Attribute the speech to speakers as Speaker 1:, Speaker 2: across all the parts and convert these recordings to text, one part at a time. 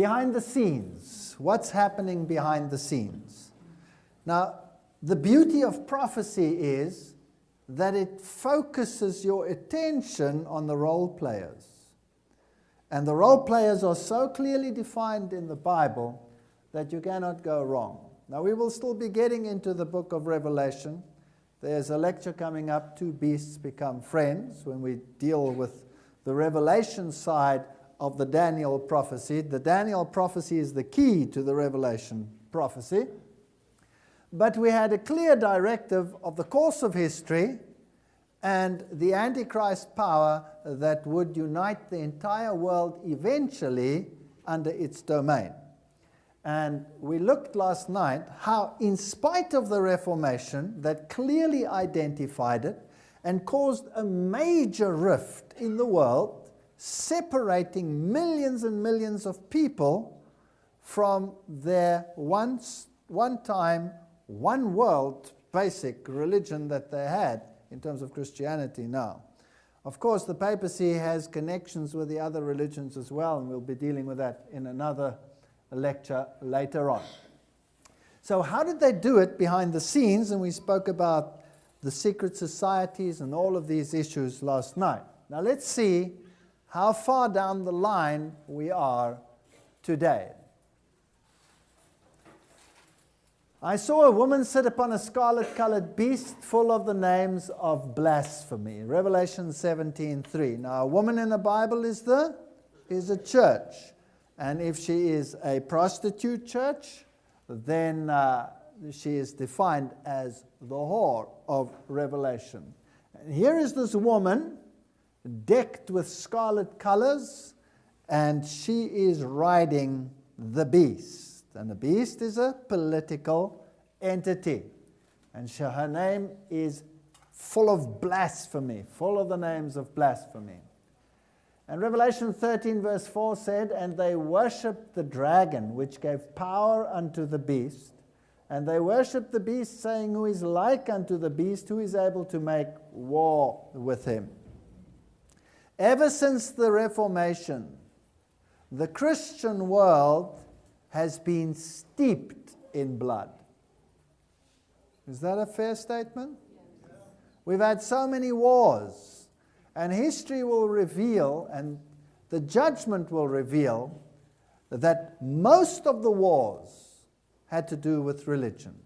Speaker 1: behind the scenes. What's happening behind the scenes? Now, the beauty of prophecy is that it focuses your attention on the role players. And the role players are so clearly defined in the Bible that you cannot go wrong. Now, we will still be getting into the book of Revelation. There's a lecture coming up, Two Beasts Become Friends, when we deal with the Revelation side of the Daniel prophecy. The Daniel prophecy is the key to the Revelation prophecy. But we had a clear directive of the course of history and the Antichrist power that would unite the entire world eventually under its domain. And we looked last night how, in spite of the Reformation that clearly identified it and caused a major rift in the world, separating millions and millions of people from their one-time, one-world basic religion that they had in terms of Christianity now. Of course, the papacy has connections with the other religions as well, and we'll be dealing with that in another lecture later on. So how did they do it behind the scenes? And we spoke about the secret societies and all of these issues last night. Now let's see how far down the line we are today. I saw a woman sit upon a scarlet-colored beast full of the names of blasphemy. Revelation 17:3. Now, a woman in the Bible is a church. And if she is a prostitute church, then she is defined as the whore of Revelation. And here is this woman decked with scarlet colors, and she is riding the beast. And the beast is a political entity. And her name is full of blasphemy, full of the names of blasphemy. And Revelation 13 verse 4 said, "And they worshipped the dragon, which gave power unto the beast. And they worshipped the beast, saying, Who is like unto the beast, who is able to make war with him?" Ever since the Reformation, the Christian world has been steeped in blood. Is that a fair statement? Yes. We've had so many wars, and history will reveal, and the judgment will reveal, that most of the wars had to do with religion.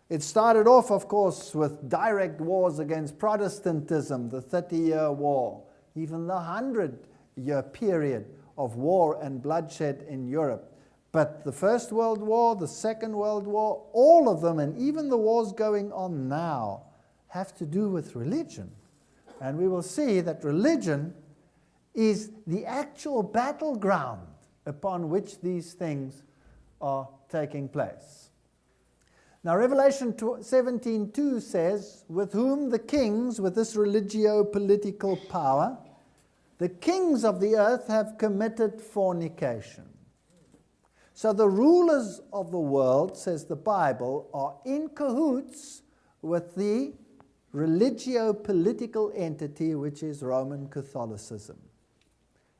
Speaker 1: It started off, of course, with direct wars against Protestantism, the 30-year war, even the 100-year period of war and bloodshed in Europe. But the First World War, the Second World War, all of them, and even the wars going on now, have to do with religion. And we will see that religion is the actual battleground upon which these things are taking place. Now, Revelation 17:2 says, "With whom the kings," with this religio-political power, "the kings of the earth have committed fornication." So the rulers of the world, says the Bible, are in cahoots with the religio-political entity which is Roman Catholicism.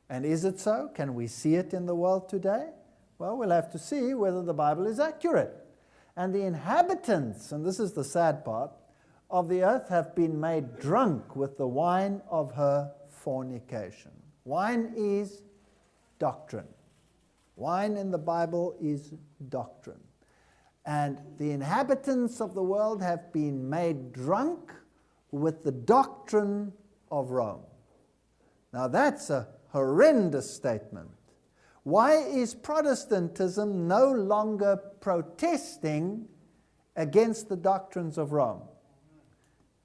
Speaker 1: And is it so? Can we see it in the world today? Well, we'll have to see whether the Bible is accurate. And the inhabitants, and this is the sad part, of the earth have been made drunk with the wine of her fornication. Wine is doctrine. Wine in the Bible is doctrine. And the inhabitants of the world have been made drunk with the doctrine of Rome. Now that's a horrendous statement. Why is Protestantism no longer protesting against the doctrines of Rome?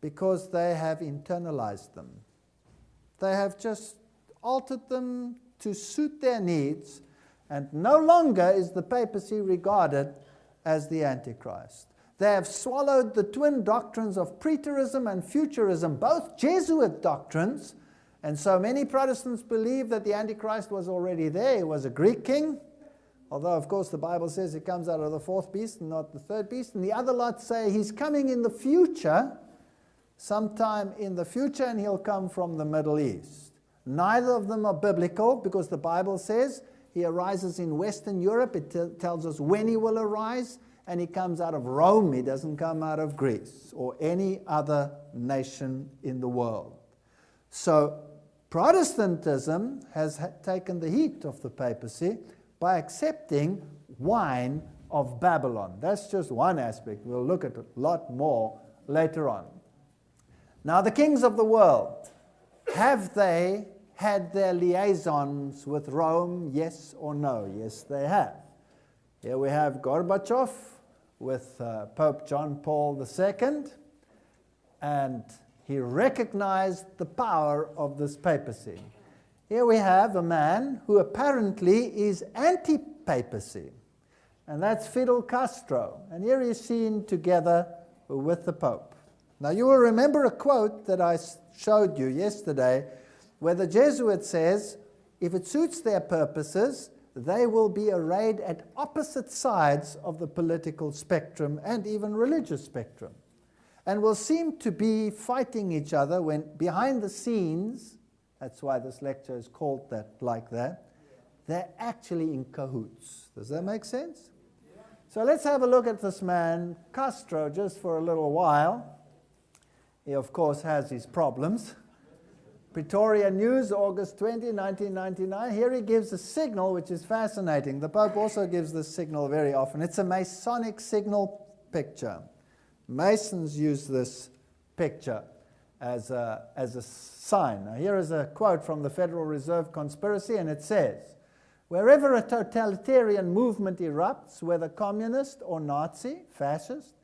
Speaker 1: Because they have internalized them. They have just altered them to suit their needs. And no longer is the papacy regarded as the Antichrist. They have swallowed the twin doctrines of preterism and futurism, both Jesuit doctrines. And so many Protestants believe that the Antichrist was already there. He was a Greek king. Although, of course, the Bible says he comes out of the fourth beast and not the third beast. And the other lot say he's coming in the future, sometime in the future, and he'll come from the Middle East. Neither of them are biblical, because the Bible says He arises in Western Europe. It tells us when he will arise, and he comes out of Rome. He doesn't come out of Greece or any other nation in the world. So Protestantism has taken the heat off the papacy by accepting wine of Babylon. That's just one aspect. We'll look at a lot more later on. Now, the kings of the world, have they had their liaisons with Rome, yes or no? Yes, they have. Here we have Gorbachev with Pope John Paul II, and he recognized the power of this papacy. Here we have a man who apparently is anti-papacy, and that's Fidel Castro. And here he's seen together with the Pope. Now, you will remember a quote that I showed you yesterday, where the Jesuit says, if it suits their purposes, they will be arrayed at opposite sides of the political spectrum and even religious spectrum, and will seem to be fighting each other when behind the scenes, that's why this lecture is called that, like that, they're actually in cahoots. Does that make sense? Yeah. So let's have a look at this man, Castro, just for a little while. He, of course, has his problems. Pretoria News, August 20, 1999. Here he gives a signal which is fascinating. The Pope also gives this signal very often. It's a Masonic signal picture. Masons use this picture as a sign. Now, here is a quote from the Federal Reserve Conspiracy, and it says, wherever a totalitarian movement erupts, whether communist or Nazi, fascist,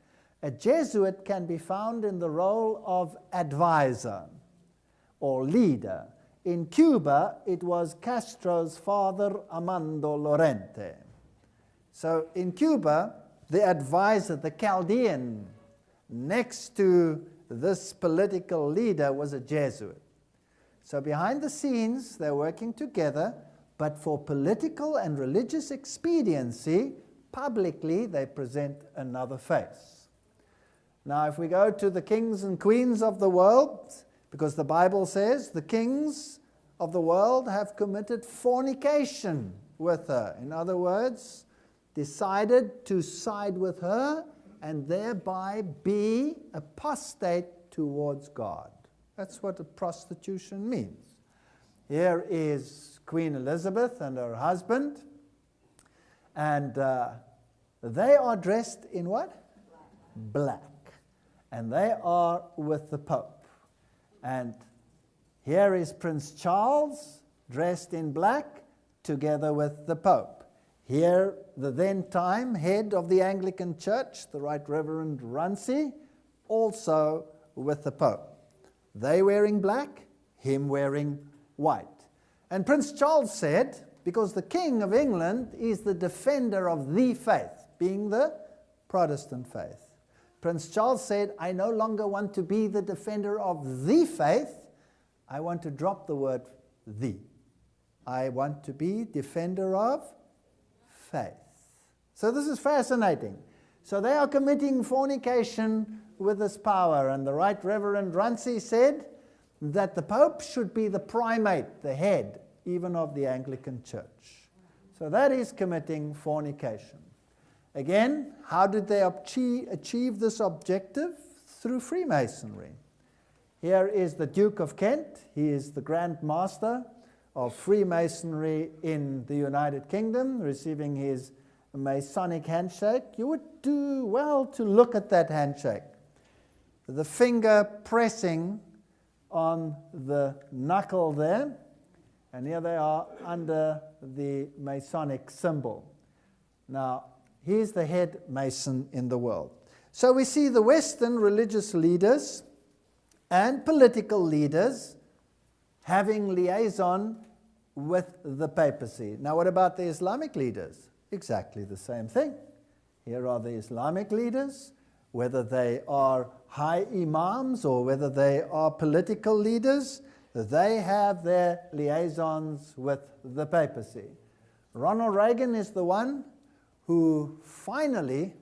Speaker 1: a Jesuit can be found in the role of advisor or leader. In Cuba, it was Castro's father, Armando Lorente. So in Cuba, the advisor, the Chaldean, next to this political leader was a Jesuit. So behind the scenes, they're working together, but for political and religious expediency, publicly they present another face. Now, if we go to the kings and queens of the world, because the Bible says the kings of the world have committed fornication with her. In other words, decided to side with her and thereby be apostate towards God. That's what a prostitution means. Here is Queen Elizabeth and her husband, and they are dressed in what? Black. And they are with the Pope. And here is Prince Charles dressed in black together with the Pope. Here, the then-time head of the Anglican Church, the Right Reverend Runcie, also with the Pope. They wearing black, him wearing white. And Prince Charles said, because the King of England is the defender of the faith, being the Protestant faith. Prince Charles said, I no longer want to be the defender of the faith. I want to drop the word the. I want to be defender of faith. So this is fascinating. So they are committing fornication with this power. And the Right Reverend Runcie said that the Pope should be the primate, the head, even of the Anglican Church. So that is committing fornication. Again, how did they achieve this objective? Through Freemasonry. Here is the Duke of Kent. He is the Grand Master of Freemasonry in the United Kingdom, receiving his Masonic handshake. You would do well to look at that handshake. The finger pressing on the knuckle there, and here they are under the Masonic symbol. Now, he's the head Mason in the world. So we see the Western religious leaders and political leaders having liaison with the papacy. Now, what about the Islamic leaders? Exactly the same thing. Here are the Islamic leaders, whether they are high imams or whether they are political leaders, they have their liaisons with the papacy. Ronald Reagan is the one who finally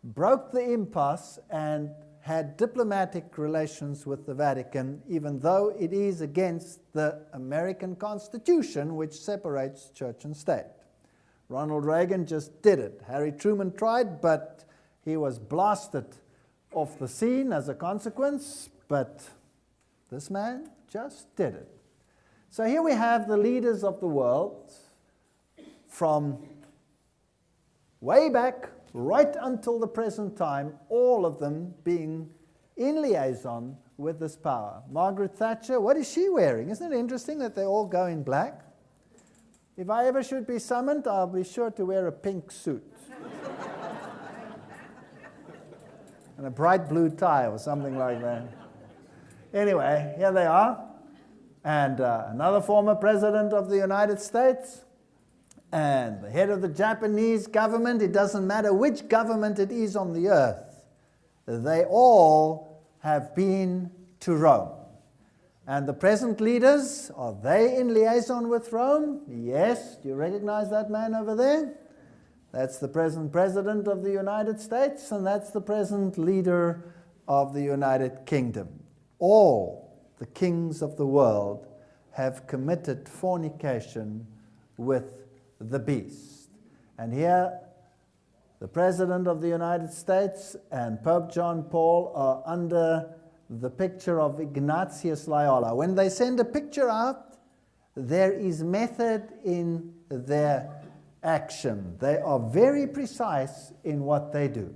Speaker 1: broke the impasse and had diplomatic relations with the Vatican, even though it is against the American Constitution, which separates church and state. Ronald Reagan just did it. Harry Truman tried, but he was blasted off the scene as a consequence, but this man just did it. So here we have the leaders of the world from way back right until the present time, all of them being in liaison with this power. Margaret Thatcher, what is she wearing? Isn't it interesting that they all go in black? If I ever should be summoned, I'll be sure to wear a pink suit. And a bright blue tie or something like that. Anyway, here they are. And another former president of the United States, and the head of the Japanese government. It doesn't matter which government it is on the earth. They all have been to Rome. And the present leaders, are they in liaison with Rome? Yes. Do you recognize that man over there? That's the present president of the United States, and that's the present leader of the United Kingdom. All the kings of the world have committed fornication with the beast. And here, the President of the United States and Pope John Paul are under the picture of Ignatius Loyola. When they send a picture out, there is method in their action. They are very precise in what they do.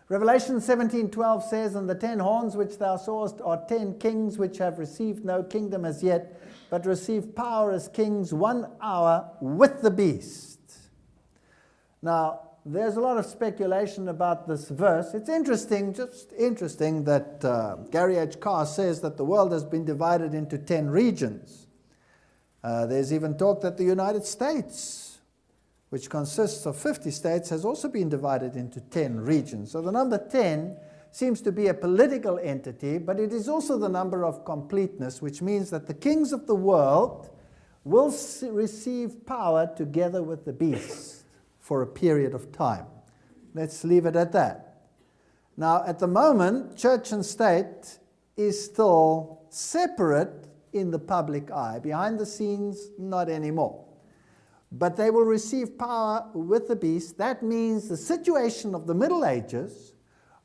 Speaker 1: Revelation 17:12 says, "And the 10 horns which thou sawest are 10 kings which have received no kingdom as yet, but receive power as kings 1 hour with the beast." Now, there's a lot of speculation about this verse. It's interesting, just interesting, that Gary H. Carr says that the world has been divided into 10 regions. There's even talk that the United States, which consists of 50 states, has also been divided into 10 regions. So the number 10 seems to be a political entity, but it is also the number of completeness, which means that the kings of the world will receive power together with the beast for a period of time. Let's leave it at that. Now, at the moment, church and state is still separate in the public eye. Behind the scenes, not anymore. But they will receive power with the beast. That means the situation of the Middle Ages,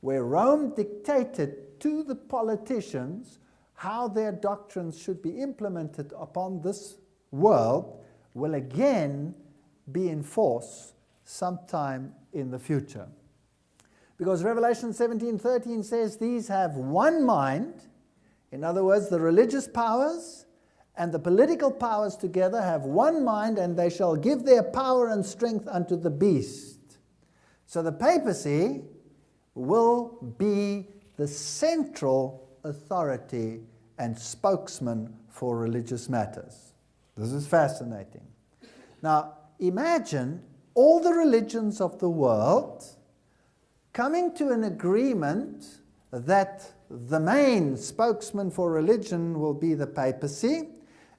Speaker 1: where Rome dictated to the politicians how their doctrines should be implemented upon this world, will again be in force sometime in the future. Because Revelation 17:13 says these have one mind. In other words, the religious powers and the political powers together have one mind, and they shall give their power and strength unto the beast. So the papacy will be the central authority and spokesman for religious matters. This is fascinating. Now, imagine all the religions of the world coming to an agreement that the main spokesman for religion will be the papacy,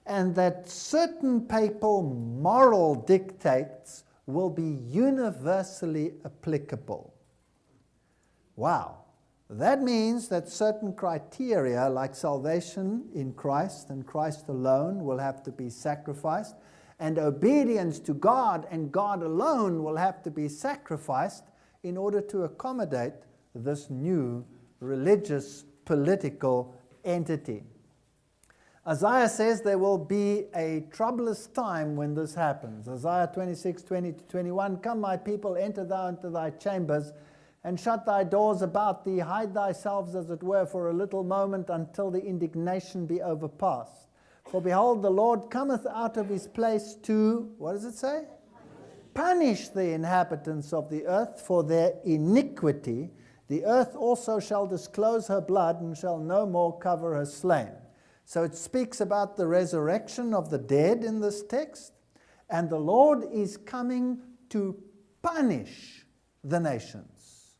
Speaker 1: and that certain papal moral dictates will be universally applicable. Wow. That means that certain criteria, like salvation in Christ and Christ alone, will have to be sacrificed, and obedience to God and God alone will have to be sacrificed in order to accommodate this new religious political entity. Isaiah says there will be a troublous time when this happens. Isaiah 26:20-21, "Come, my people, enter thou into thy chambers, and shut thy doors about thee. Hide thyself, as it were, for a little moment, until the indignation be overpast. For behold, the Lord cometh out of his place to," what does it say? "Punish the inhabitants of the earth for their iniquity. The earth also shall disclose her blood, and shall no more cover her slain." So it speaks about the resurrection of the dead in this text, and the Lord is coming to punish the nations.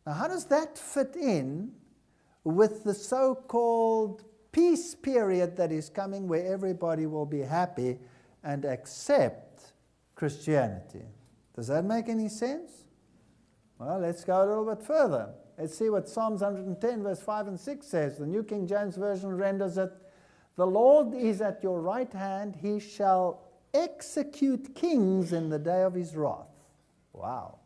Speaker 1: Now, how does that fit in with the so-called peace period that is coming, where everybody will be happy and accept Christianity? Does that make any sense? Well, let's go a little bit further. Let's see what Psalms 110 verse 5 and 6 says. The New King James Version renders it, "The Lord is at your right hand, he shall execute kings in the day of his wrath." Wow.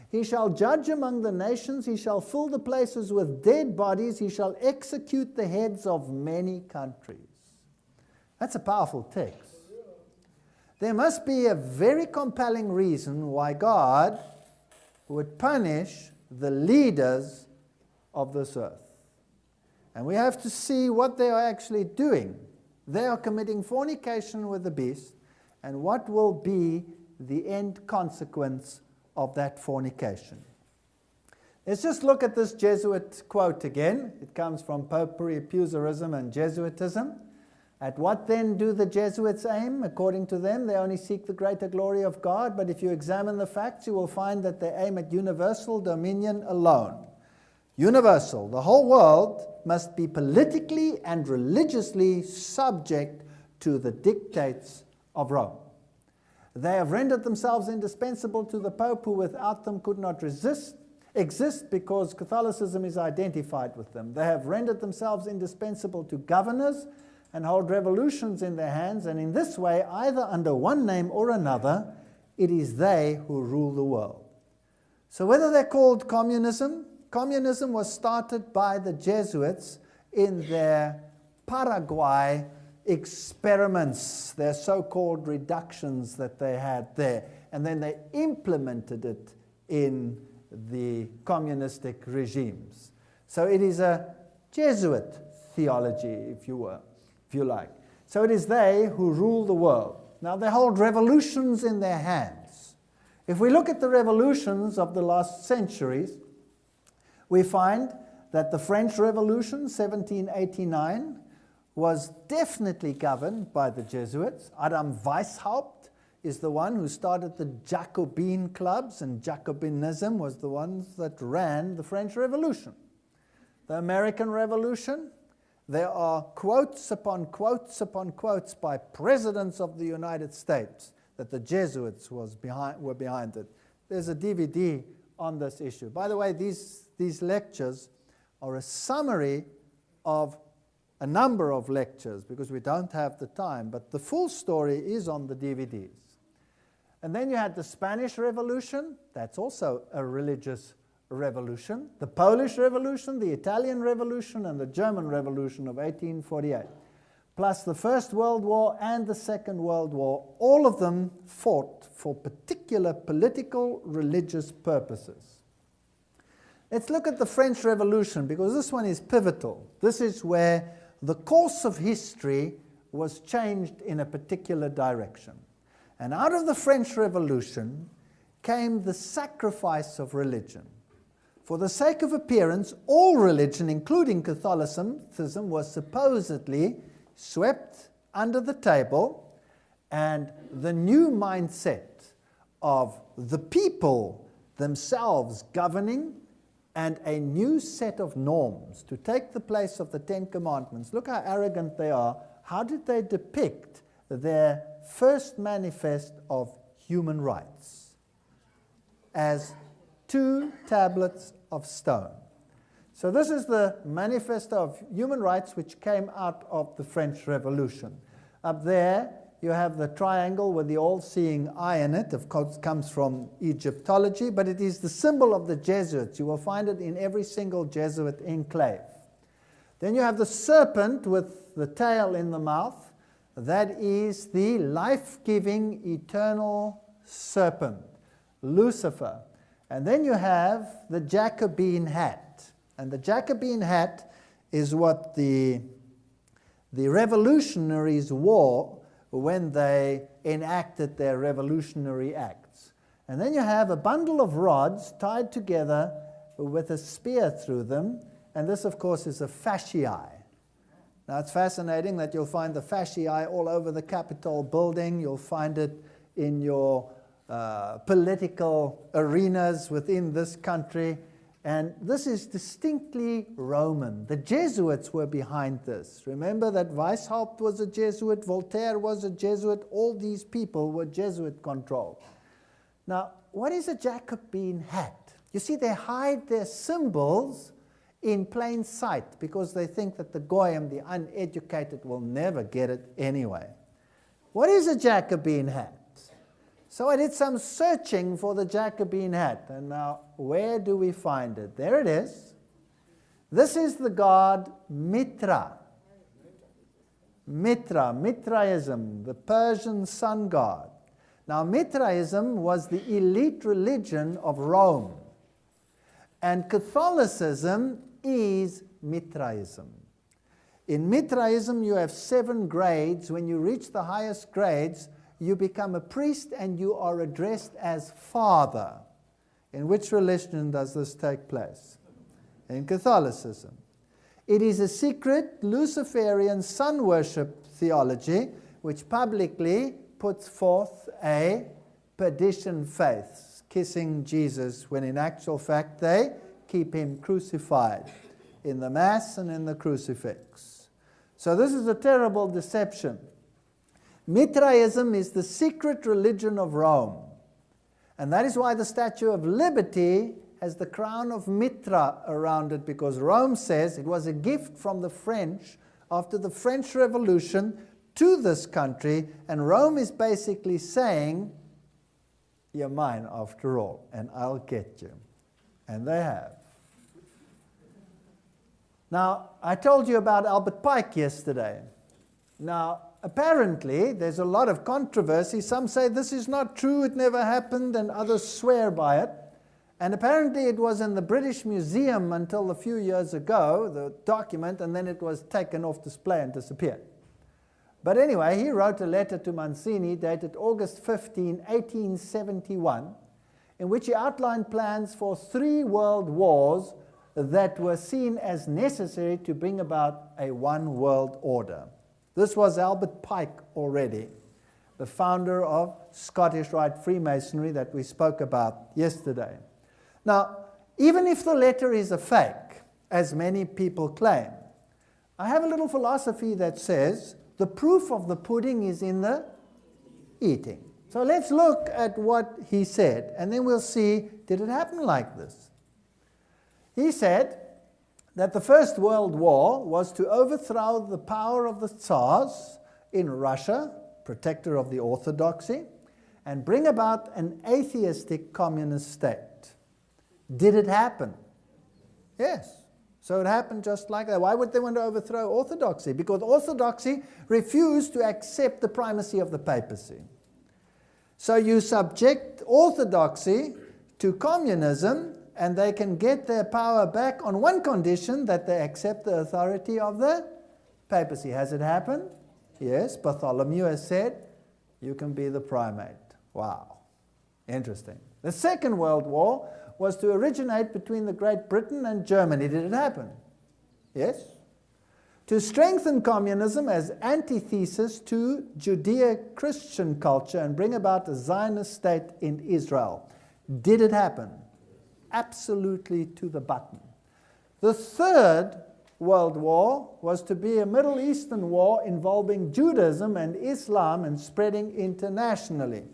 Speaker 1: "He shall judge among the nations, he shall fill the places with dead bodies, he shall execute the heads of many countries." That's a powerful text. There must be a very compelling reason why God would punish the leaders of this earth. And we have to see what they are actually doing. They are committing fornication with the beast, and what will be the end consequence of that fornication. Let's just look at this Jesuit quote again. It comes from Popery, Puserism, and Jesuitism. "At what then do the Jesuits aim? According to them, they only seek the greater glory of God, but if you examine the facts, you will find that they aim at universal dominion alone. Universal. The whole world must be politically and religiously subject to the dictates of Rome. They have rendered themselves indispensable to the Pope, who without them could not exist because Catholicism is identified with them. They have rendered themselves indispensable to governors and hold revolutions in their hands, and in this way, either under one name or another, it is they who rule the world." So whether they're called communism, communism was started by the Jesuits in their Paraguay experiments, their so-called reductions that they had there, and then they implemented it in the communistic regimes. So it is a Jesuit theology, if you like. So it is they who rule the world. Now they hold revolutions in their hands. If we look at the revolutions of the last centuries, we find that the French Revolution, 1789, was definitely governed by the Jesuits. Adam Weishaupt is the one who started the Jacobin clubs, and Jacobinism was the ones that ran the French Revolution. The American Revolution, there are quotes upon quotes upon quotes by presidents of the United States that the Jesuits were behind it. There's a DVD on this issue. By the way, these lectures are a summary of a number of lectures because we don't have the time, but the full story is on the DVDs. And then you had the Spanish Revolution. That's also a religious revolution. The Polish Revolution, the Italian Revolution, and the German Revolution of 1848. Plus the First World War and the Second World War. All of them fought for particular political, religious purposes. Let's look at the French Revolution because this one is pivotal. This is where the course of history was changed in a particular direction. And out of the French Revolution came the sacrifice of religion. For the sake of appearance, all religion, including Catholicism, was supposedly swept under the table, and the new mindset of the people themselves governing and a new set of norms to take the place of the Ten Commandments. Look how arrogant they are. How did they depict their first manifest of human rights? As 2 tablets of stone. So this is the manifesto of human rights which came out of the French Revolution. Up there you have the triangle with the all-seeing eye in it. Of course, it comes from Egyptology, but it is the symbol of the Jesuits. You will find it in every single Jesuit enclave. Then you have the serpent with the tail in the mouth. That is the life-giving, eternal serpent, Lucifer. And then you have the Jacobin hat. And the Jacobin hat is what the revolutionaries wore when they enacted their revolutionary acts. And then you have a bundle of rods tied together with a spear through them, and this, of course, is a fasciae. Now, it's fascinating that you'll find the fasciae all over the Capitol building. You'll find it in your political arenas within this country. And this is distinctly Roman. The Jesuits were behind this. Remember that Weishaupt was a Jesuit, Voltaire was a Jesuit, all these people were Jesuit controlled. Now, what is a Jacobin hat? You see, they hide their symbols in plain sight because they think that the goyim, the uneducated, will never get it anyway. What is a Jacobean hat? So I did some searching for the Jacobean hat, and now where do we find it? There it is. This is the god Mitra. Mitraism, the Persian sun god. Now, Mitraism was the elite religion of Rome, and Catholicism is Mitraism. In Mitraism, you have 7 grades. When you reach the highest grades, you become a priest and you are addressed as father. In which religion does this take place? In Catholicism. It is a secret Luciferian sun worship theology which publicly puts forth a perdition faith, kissing Jesus, when in actual fact they keep him crucified in the Mass and in the crucifix. So this is a terrible deception. Mitraism is the secret religion of Rome. And that is why the Statue of Liberty has the crown of Mitra around it, because Rome says it was a gift from the French after the French Revolution to this country, and Rome is basically saying, you're mine after all, and I'll get you. And they have. Now, I told you about Albert Pike yesterday. Now, apparently, there's a lot of controversy. Some say this is not true, it never happened, and others swear by it. And apparently it was in the British Museum until a few years ago, the document, and then it was taken off display and disappeared. But anyway, he wrote a letter to Mancini dated August 15, 1871, in which he outlined plans for 3 world wars that were seen as necessary to bring about a one world order. This was Albert Pike already, the founder of Scottish Rite Freemasonry that we spoke about yesterday. Now, even if the letter is a fake, as many people claim, I have a little philosophy that says the proof of the pudding is in the eating. So let's look at what he said, and then we'll see, did it happen like this? He said that the First World War was to overthrow the power of the Tsars in Russia, protector of the orthodoxy, and bring about an atheistic communist state. Did it happen? Yes. So it happened just like that. Why would they want to overthrow orthodoxy? Because orthodoxy refused to accept the primacy of the papacy. So you subject orthodoxy to communism, and they can get their power back on one condition, that they accept the authority of the papacy. Has it happened? Yes. Bartholomew has said, you can be the primate. Wow. Interesting. The Second World War was to originate between the Great Britain and Germany. Did it happen? Yes. To strengthen communism as antithesis to Judeo-Christian culture and bring about a Zionist state in Israel. Did it happen? Absolutely to the button. The Third World War was to be a Middle Eastern war involving Judaism and Islam and spreading internationally.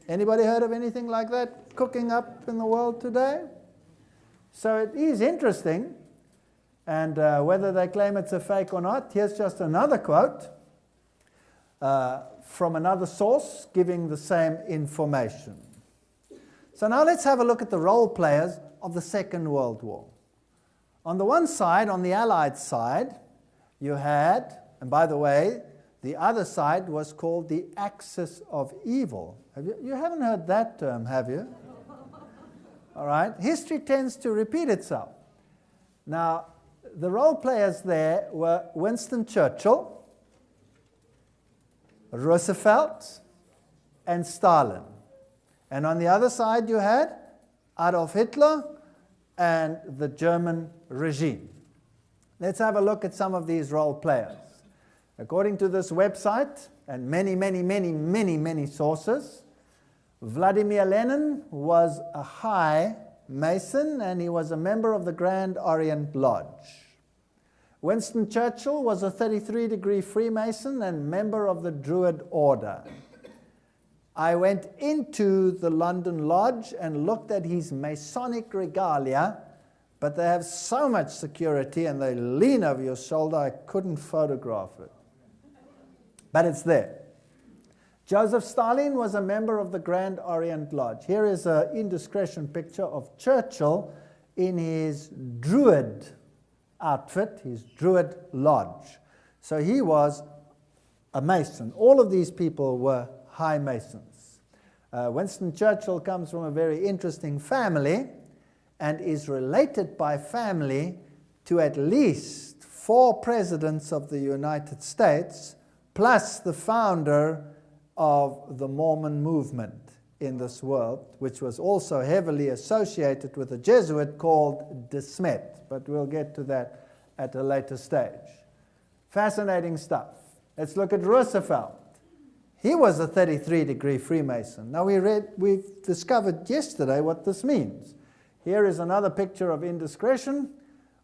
Speaker 1: Anybody heard of anything like that cooking up in the world today? So it is interesting, and whether they claim it's a fake or not, here's just another quote from another source giving the same information. So now let's have a look at the role players of the Second World War. On the one side, on the Allied side, you had, and by the way, the other side was called the axis of evil. You haven't heard that term, have you? All right. History tends to repeat itself. Now, the role players there were Winston Churchill, Roosevelt, and Stalin. And on the other side, you had Adolf Hitler and the German regime. Let's have a look at some of these role players. According to this website, and many sources, Vladimir Lenin was a high Mason, and he was a member of the Grand Orient Lodge. Winston Churchill was a 33-degree Freemason and member of the Druid Order. I went into the London Lodge and looked at his Masonic regalia, but they have so much security and they lean over your shoulder, I couldn't photograph it. But it's there. Joseph Stalin was a member of the Grand Orient Lodge. Here is an indiscretion picture of Churchill in his Druid outfit, his Druid lodge. So he was a Mason. All of these people were high Masons. Winston Churchill comes from a very interesting family and is related by family to at least 4 presidents of the United States, plus the founder of the Mormon movement in this world, which was also heavily associated with a Jesuit called De Smet, but we'll get to that at a later stage. Fascinating stuff. Let's look at Roosevelt. He was a 33-degree Freemason. Now we've discovered yesterday what this means. Here is another picture of indiscretion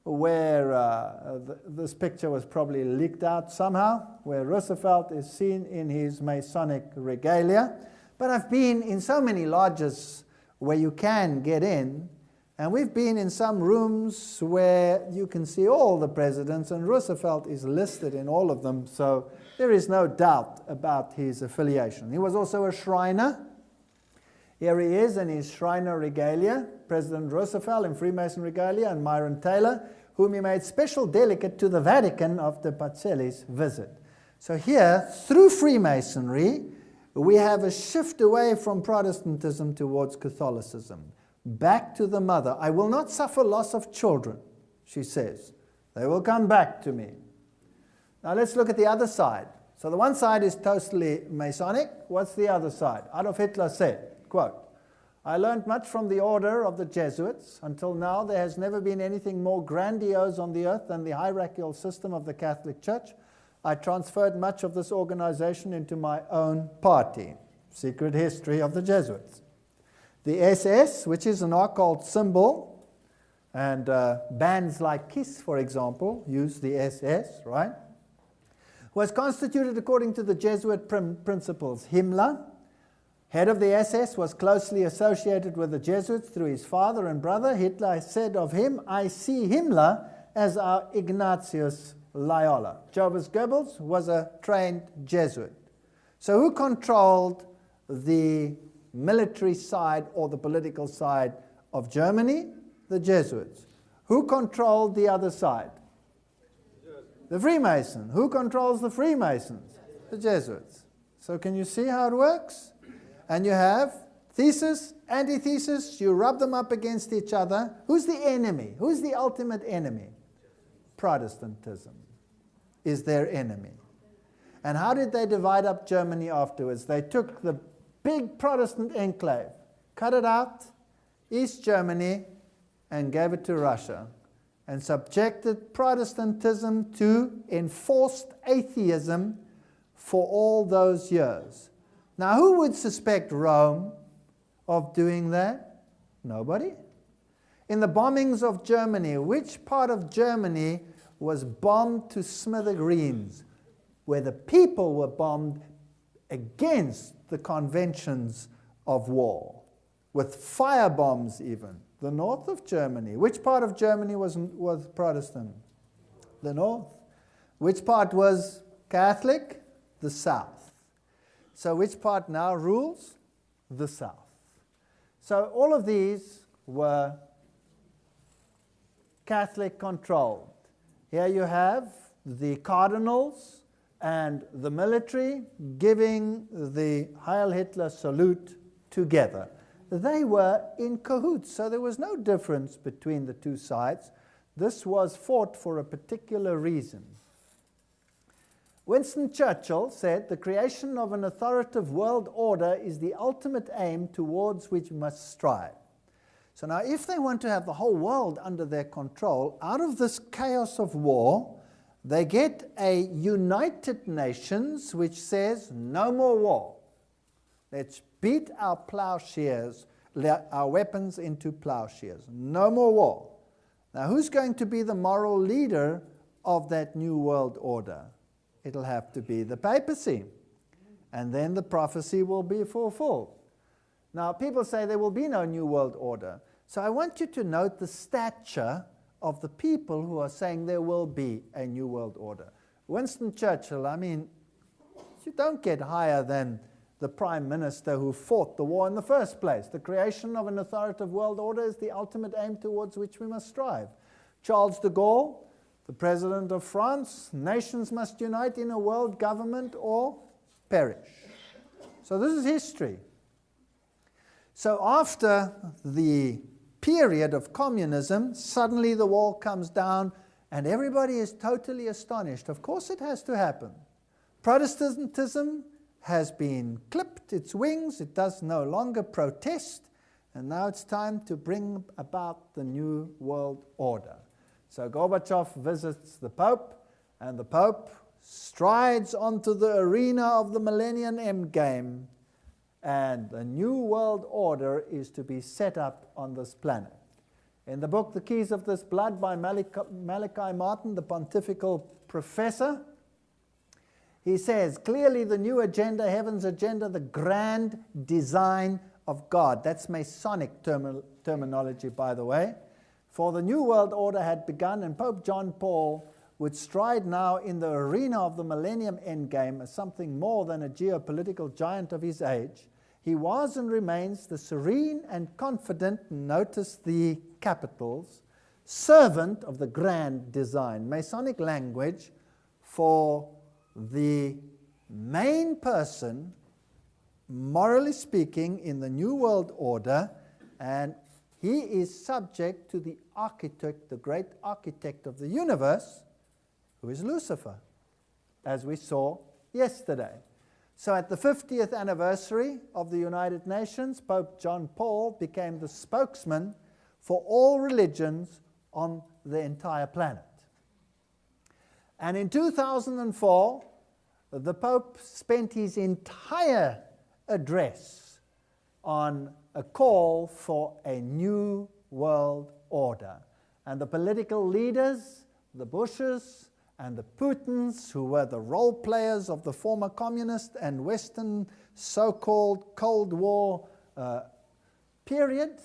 Speaker 1: where this picture was probably leaked out somehow, where Roosevelt is seen in his Masonic regalia. But I've been in so many lodges where you can get in, and we've been in some rooms where you can see all the presidents, and Roosevelt is listed in all of them, so there is no doubt about his affiliation. He was also a Shriner. Here he is in his Shriner regalia, President Roosevelt in Freemason regalia, and Myron Taylor, whom he made special delegate to the Vatican after Pacelli's visit. So here, through Freemasonry, we have a shift away from Protestantism towards Catholicism. Back to the mother. I will not suffer loss of children, she says. They will come back to me. Now let's look at the other side. So the one side is totally Masonic. What's the other side? Adolf Hitler said, quote, I learned much from the order of the Jesuits. Until now, there has never been anything more grandiose on the earth than the hierarchical system of the Catholic Church. I transferred much of this organization into my own party. Secret history of the Jesuits. The SS, which is an occult symbol, and bands like KISS, for example, use the SS, right? Was constituted according to the Jesuit principles. Himmler, head of the SS, was closely associated with the Jesuits through his father and brother. Hitler said of him, I see Himmler as our Ignatius Loyola. Joseph Goebbels was a trained Jesuit. So who controlled the military side or the political side of Germany? The Jesuits. Who controlled the other side? The Freemasons. Who controls the Freemasons? The Jesuits. So can you see how it works? And you have thesis, antithesis, you rub them up against each other. Who's the enemy? Who's the ultimate enemy? Protestantism is their enemy. And how did they divide up Germany afterwards? They took the big Protestant enclave, cut it out, East Germany, and gave it to Russia, and subjected Protestantism to enforced atheism for all those years. Now, who would suspect Rome of doing that? Nobody. In the bombings of Germany, which part of Germany was bombed to smithereens, where the people were bombed against the conventions of war, with fire bombs even? The north of Germany. Which part of Germany was Protestant? The north. Which part was Catholic? The south. So which part now rules? The south. So all of these were Catholic controlled. Here you have the cardinals and the military giving the Heil Hitler salute together. They were in cahoots, so there was no difference between the two sides. This was fought for a particular reason. Winston Churchill said, the creation of an authoritative world order is the ultimate aim towards which we must strive. So now if they want to have the whole world under their control, out of this chaos of war, they get a United Nations which says, no more war. Let's beat our plowshares, our weapons into plowshares. No more war. Now who's going to be the moral leader of that new world order? It'll have to be the papacy. and then the prophecy will be fulfilled. Now, people say there will be no New World Order. So I want you to note the stature of the people who are saying there will be a New World Order. Winston Churchill, I mean, you don't get higher than the Prime Minister who fought the war in the first place. The creation of an authoritative world order is the ultimate aim towards which we must strive. Charles de Gaulle, the President of France, nations must unite in a world government or perish. So this is history. So after the period of communism, suddenly the wall comes down and everybody is totally astonished. Of course it has to happen. Protestantism has been clipped its wings. It does no longer protest. And now it's time to bring about the New World Order. So Gorbachev visits the Pope, and the Pope strides onto the arena of the Millennium Endgame, and a New World Order is to be set up on this planet. In the book, The Keys of This Blood by Malachi Martin, the pontifical professor, he says, clearly the new agenda, heaven's agenda, the grand design of God. That's Masonic terminology, by the way. For the New World Order had begun, and Pope John Paul would stride now in the arena of the Millennium Endgame as something more than a geopolitical giant of his age. He was and remains the serene and confident, notice the capitals, servant of the grand design. Masonic language for the main person, morally speaking, in the New World Order, and he is subject to the architect, the great architect of the universe, who is Lucifer, as we saw yesterday. So at the 50th anniversary of the United Nations, Pope John Paul became the spokesman for all religions on the entire planet. And in 2004, the Pope spent his entire address on a call for a new world order. And the political leaders, the Bushes and the Putins, who were the role players of the former communist and Western so-called Cold War period,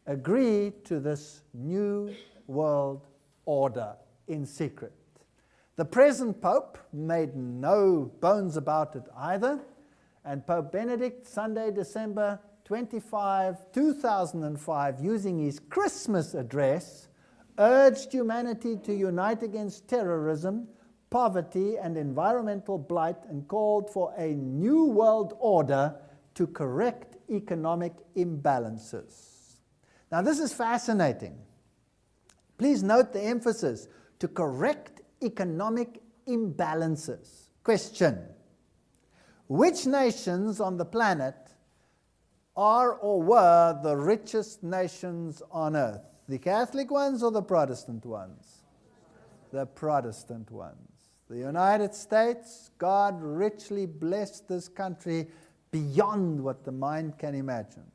Speaker 1: agreed to this new world order in secret. The present Pope made no bones about it either, and Pope Benedict, Sunday, December 25, 2005, using his Christmas address, urged humanity to unite against terrorism, poverty, and environmental blight, and called for a new world order to correct economic imbalances. Now, this is fascinating. Please note the emphasis, to correct economic imbalances. Question: which nations on the planet are or were the richest nations on earth? The Catholic ones or the Protestant ones? The Protestant ones. The United States, God richly blessed this country beyond what the mind can imagine.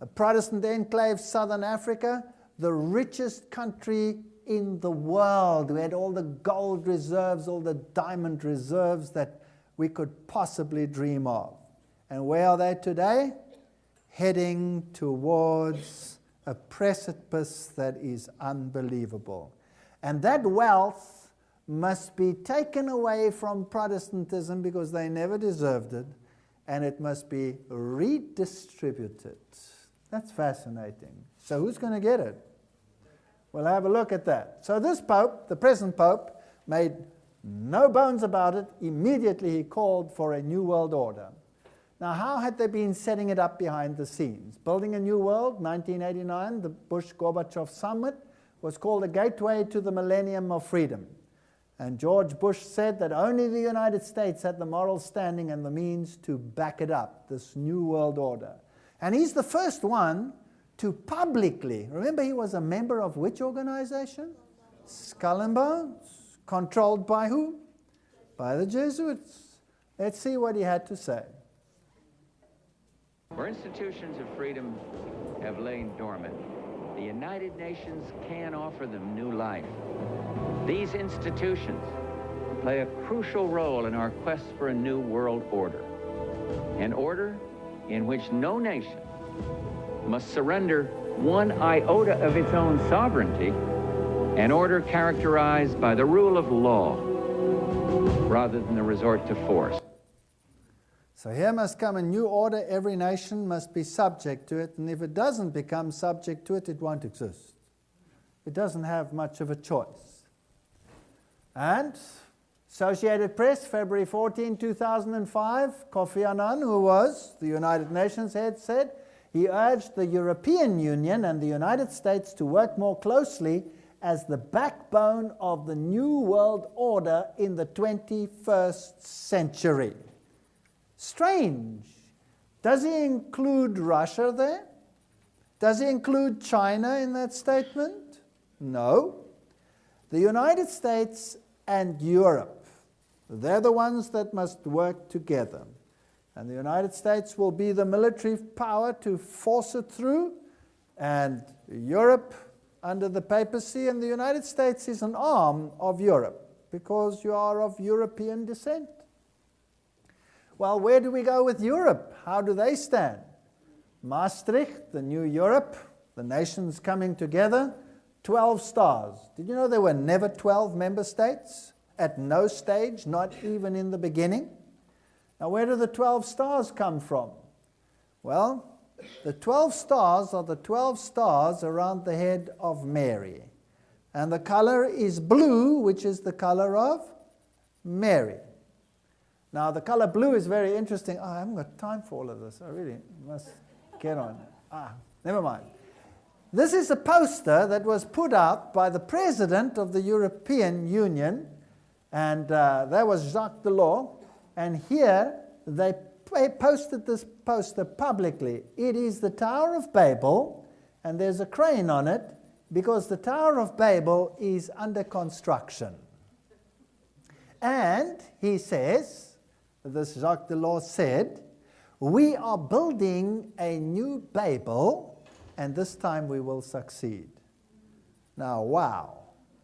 Speaker 1: A Protestant enclave, Southern Africa, the richest country in the world. We had all the gold reserves, all the diamond reserves that we could possibly dream of. And where are they today? Heading towards a precipice that is unbelievable. And that wealth must be taken away from Protestantism because they never deserved it, and it must be redistributed. That's fascinating. So who's going to get it? We'll have a look at that. So this Pope, the present Pope, made no bones about it. Immediately he called for a new world order. Now, how had they been setting it up behind the scenes? Building a New World, 1989, the Bush-Gorbachev summit was called a gateway to the millennium of freedom. And George Bush said that only the United States had the moral standing and the means to back it up, this new world order. And he's the first one to publicly, remember he was a member of which organization? Skull and Bones. Controlled by who? By the Jesuits. Let's see what he had to say.
Speaker 2: Where institutions of freedom have lain dormant, the United Nations can offer them new life. These institutions play a crucial role in our quest for a new world order. an order in which no nation must surrender one iota of its own sovereignty, an order characterized by the rule of law rather than the resort to force.
Speaker 1: So here must come a new order. Every nation must be subject to it, and if it doesn't become subject to it, it won't exist. It doesn't have much of a choice. And Associated Press, February 14, 2005, Kofi Annan, who was the United Nations head, said he urged the European Union and the United States to work more closely as the backbone of the new world order in the 21st century. Strange. Does he include Russia there? Does he include China in that statement? No. The United States and Europe, they're the ones that must work together. And the United States will be the military power to force it through, and Europe under the papacy, and the United States is an arm of Europe because you are of European descent. Well, where do we go with Europe? How do they stand? Maastricht, the new Europe, the nations coming together, 12 stars. Did you know there were never 12 member states? At no stage, not even in the beginning. Now, where do the 12 stars come from? Well, the 12 stars are the 12 stars around the head of Mary. And the color is blue, which is the color of Mary. Now, the color blue is very interesting. I haven't got time for all of this. I really must get on. Never mind. This is a poster that was put out by the president of the European Union, and that was Jacques Delors. And here they posted this poster publicly. It is the Tower of Babel, and there's a crane on it because the Tower of Babel is under construction. And he says, this Jacques Delors said, we are building a new Babel, and this time we will succeed. Now, wow,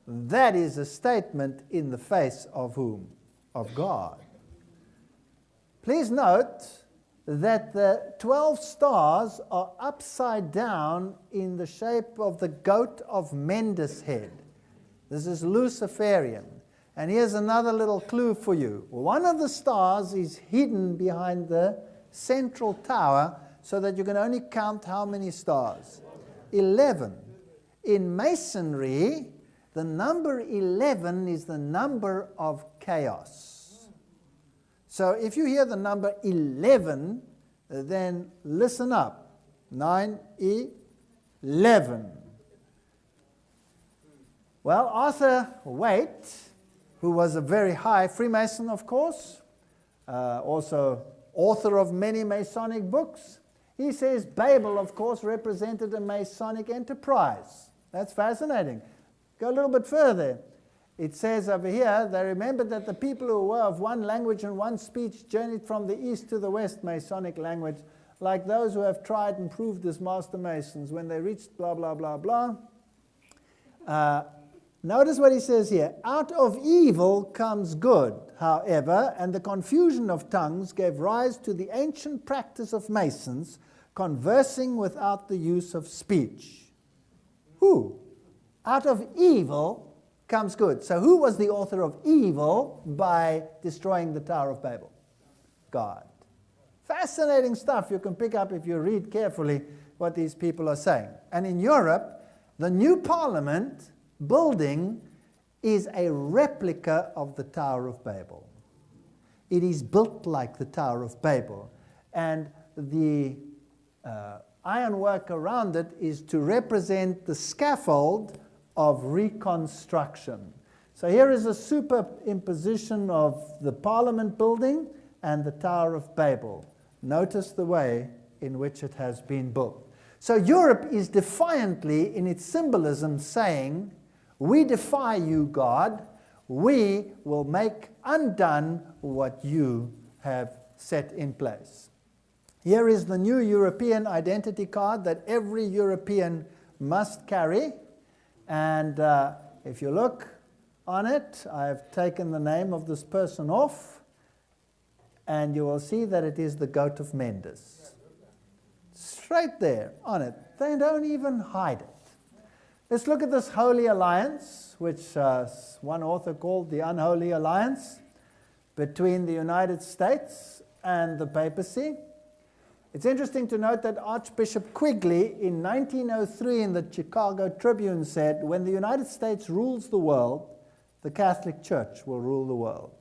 Speaker 1: that is a statement in the face of whom? Of God. Please note that the 12 stars are upside down in the shape of the goat of Mendes' head. This is Luciferian. And here's another little clue for you. One of the stars is hidden behind the central tower so that you can only count how many stars? 11. In Masonry, the number 11 is the number of chaos. So if you hear the number 11, then listen up. 9, 11. Well, Arthur Waite, who was a very high Freemason, of course, also author of many Masonic books, he says Babel, of course, represented a Masonic enterprise. That's fascinating. Go a little bit further. It says over here, they remembered that the people who were of one language and one speech journeyed from the east to the west, Masonic language, like those who have tried and proved as master masons. When they reached blah, blah, blah, blah. Notice what he says here. Out of evil comes good, however, and the confusion of tongues gave rise to the ancient practice of Masons conversing without the use of speech. Who? Out of evil comes good. So who was the author of evil by destroying the Tower of Babel? God. Fascinating stuff you can pick up if you read carefully what these people are saying. And in Europe, the new parliament building is a replica of the Tower of Babel. It is built like the Tower of Babel. And the ironwork around it is to represent the scaffold of reconstruction. So here is a superimposition of the Parliament building and the Tower of Babel. Notice the way in which it has been built. So Europe is defiantly, in its symbolism, saying, we defy you, God. We will make undone what you have set in place. Here is the new European identity card that every European must carry. And if you look on it, I've taken the name of this person off. and you will see that it is the goat of Mendes. Straight there on it. They don't even hide it. Let's look at this Holy Alliance, which one author called the Unholy Alliance between the United States and the papacy. It's interesting to note that Archbishop Quigley in 1903 in the Chicago Tribune said, when the United States rules the world, the Catholic Church will rule the world.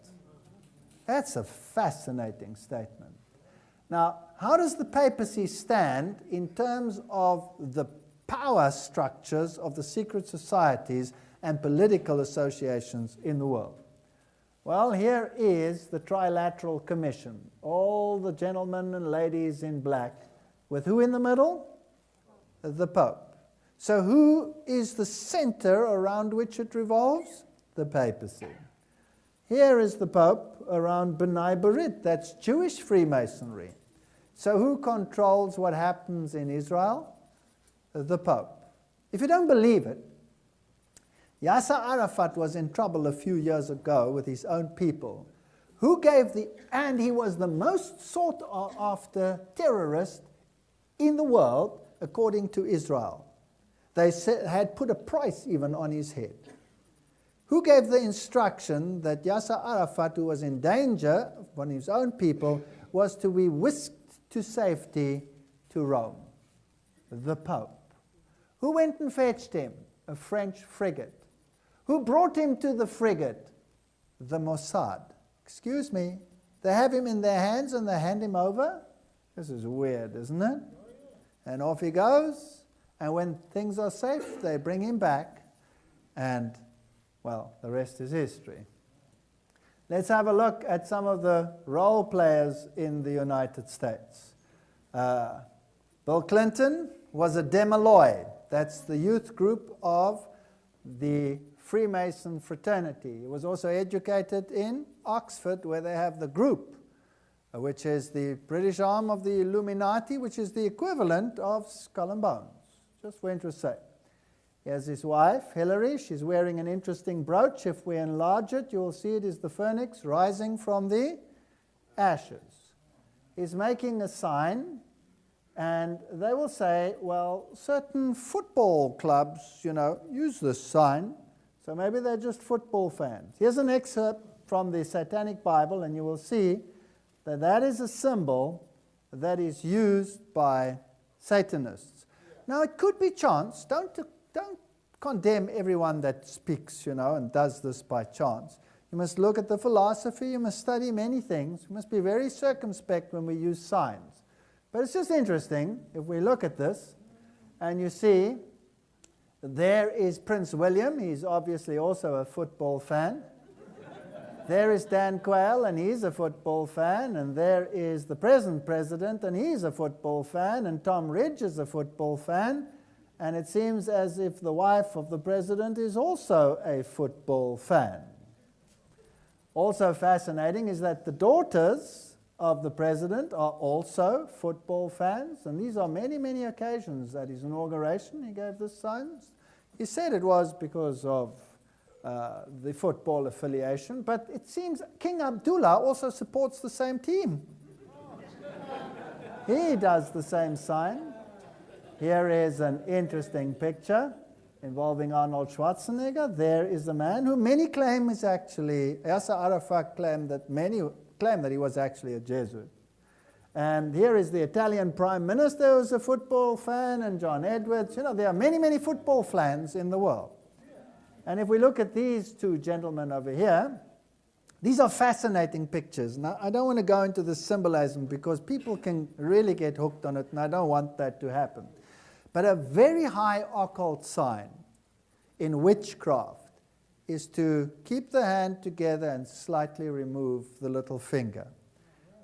Speaker 1: That's a fascinating statement. Now, how does the papacy stand in terms of the power structures of the secret societies and political associations in the world? Well, here is the Trilateral Commission. All the gentlemen and ladies in black, with who in the middle? The Pope. So who is the center around which it revolves? The papacy. Here is the Pope around B'nai B'rith. That's Jewish Freemasonry. So who controls what happens in Israel? The Pope. If you don't believe it, Yasser Arafat was in trouble a few years ago with his own people. And he was the most sought after terrorist in the world, according to Israel. They had put a price even on his head. Who gave the instruction that Yasser Arafat, who was in danger from his own people, was to be whisked to safety to Rome? The Pope. Who went and fetched him? A French frigate. Who brought him to the frigate? The Mossad. Excuse me, they have him in their hands and they hand him over? This is weird, isn't it? And off he goes, and when things are safe, they bring him back, and, well, the rest is history. Let's have a look at some of the role players in the United States. Bill Clinton was a Demolay. That's the youth group of the Freemason fraternity. He was also educated in Oxford, where they have the group, which is the British arm of the Illuminati, which is the equivalent of Skull and Bones, just for interest's sake. Here's his wife, Hillary. She's wearing an interesting brooch. If we enlarge it, you'll see it is the phoenix rising from the ashes. He's making a sign, and they will say, well, certain football clubs, use this sign, so maybe they're just football fans. Here's an excerpt from the Satanic Bible, and you will see that that is a symbol that is used by Satanists. Now, it could be chance. Don't condemn everyone that speaks, and does this by chance. You must look at the philosophy. You must study many things. You must be very circumspect when we use signs. But it's just interesting, if we look at this, and you see, there is Prince William. He's obviously also a football fan. There is Dan Quayle, and he's a football fan. And there is the present president, and he's a football fan. And Tom Ridge is a football fan. And it seems as if the wife of the president is also a football fan. Also fascinating is that the daughters of the president are also football fans. And these are many, many occasions at his inauguration. He gave this sign. He said it was because of the football affiliation, but it seems King Abdullah also supports the same team. He does the same sign. Here is an interesting picture involving Arnold Schwarzenegger. There is a man who many claim is actually, Yasser Arafat claimed that many claim that he was actually a Jesuit. And here is the Italian Prime Minister who's a football fan, and John Edwards. There are many, many football fans in the world. And if we look at these two gentlemen over here, these are fascinating pictures. Now, I don't want to go into the symbolism because people can really get hooked on it, and I don't want that to happen. But a very high occult sign in witchcraft is to keep the hand together and slightly remove the little finger.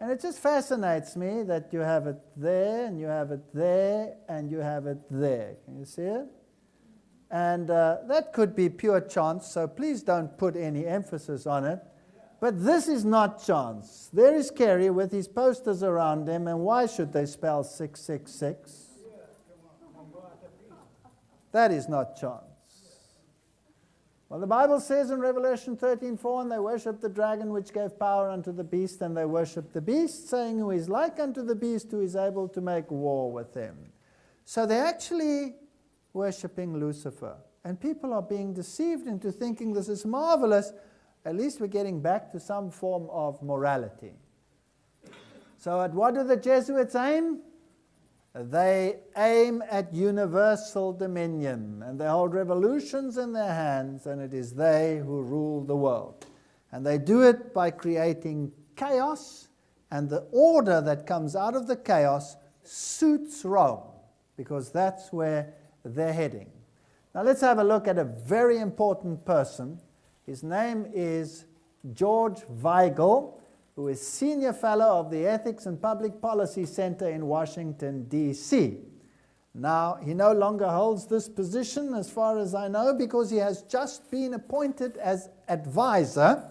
Speaker 1: And it just fascinates me that you have it there, and you have it there, and you have it there. Can you see it? And that could be pure chance, so please don't put any emphasis on it. But this is not chance. There is Kerry with his posters around him, and why should they spell 666? That is not chance. Well, the Bible says in Revelation 13:4, and they worshipped the dragon which gave power unto the beast, and they worshipped the beast, saying, who is like unto the beast, who is able to make war with him. So they're actually worshipping Lucifer. And people are being deceived into thinking this is marvelous. At least we're getting back to some form of morality. So at what do the Jesuits aim? They aim at universal dominion, and they hold revolutions in their hands, and it is they who rule the world. And they do it by creating chaos, and the order that comes out of the chaos suits Rome, because that's where they're heading. Now let's have a look at a very important person. His name is George Weigel, who is Senior Fellow of the Ethics and Public Policy Center in Washington, D.C. Now, he no longer holds this position, as far as I know, because he has just been appointed as advisor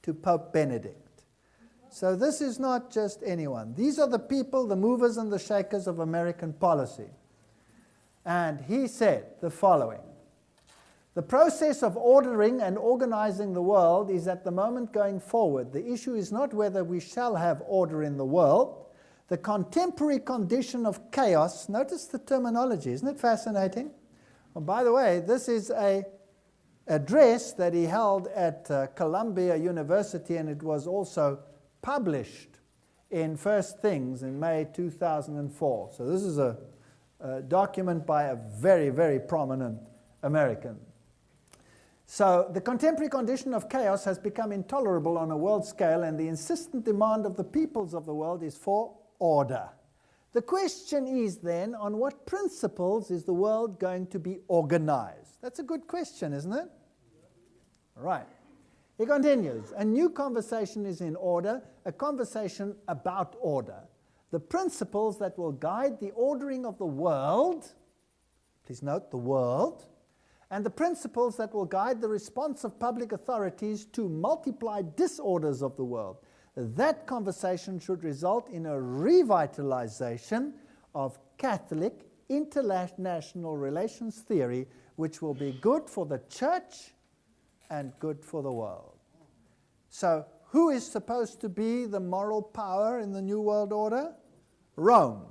Speaker 1: to Pope Benedict. So this is not just anyone. These are the people, the movers and the shakers of American policy. And he said the following: the process of ordering and organizing the world is at the moment going forward. The issue is not whether we shall have order in the world. The contemporary condition of chaos, notice the terminology, isn't it fascinating? Well, by the way, this is an address that he held at Columbia University, and it was also published in First Things in May 2004. So this is a document by a very, very prominent American. So the contemporary condition of chaos has become intolerable on a world scale, and the insistent demand of the peoples of the world is for order. The question is then, on what principles is the world going to be organized? That's a good question, isn't it? Right. He continues, a new conversation is in order, a conversation about order. The principles that will guide the ordering of the world, please note the world, and the principles that will guide the response of public authorities to multiplied disorders of the world. That conversation should result in a revitalization of Catholic international relations theory, which will be good for the church and good for the world. So, who is supposed to be the moral power in the New World Order? Rome.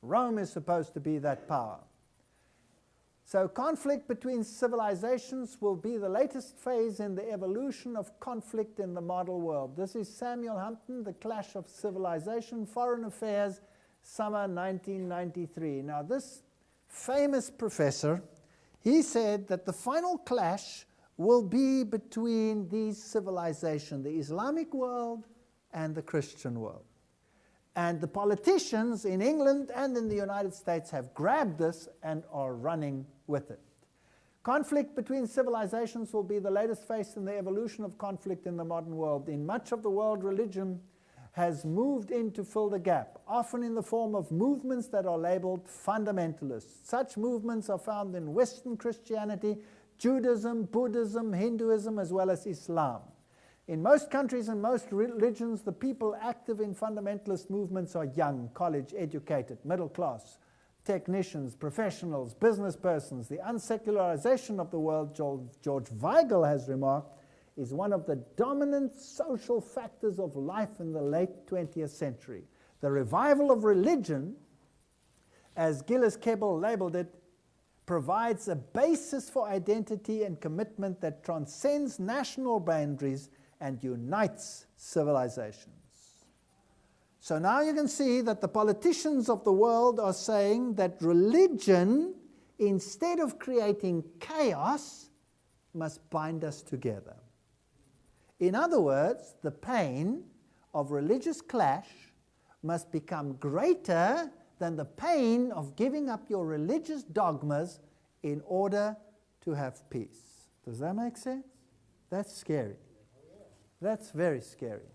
Speaker 1: Rome is supposed to be that power. So conflict between civilizations will be the latest phase in the evolution of conflict in the model world. This is Samuel Huntington, The Clash of Civilization, Foreign Affairs, summer 1993. Now this famous professor, he said that the final clash will be between these civilizations, the Islamic world and the Christian world. And the politicians in England and in the United States have grabbed this and are running with it. Conflict between civilizations will be the latest phase in the evolution of conflict in the modern world. In much of the world, religion has moved in to fill the gap, often in the form of movements that are labeled fundamentalists. Such movements are found in Western Christianity, Judaism, Buddhism, Hinduism, as well as Islam. In most countries and most religions, the people active in fundamentalist movements are young, college-educated, middle class, technicians, professionals, business persons. The unsecularization of the world, George Weigel has remarked, is one of the dominant social factors of life in the late 20th century. The revival of religion, as Gillis Keble labeled it, provides a basis for identity and commitment that transcends national boundaries and unites civilizations. So now you can see that the politicians of the world are saying that religion, instead of creating chaos, must bind us together. In other words, the pain of religious clash must become greater than the pain of giving up your religious dogmas in order to have peace. Does that make sense? That's scary. That's very scary.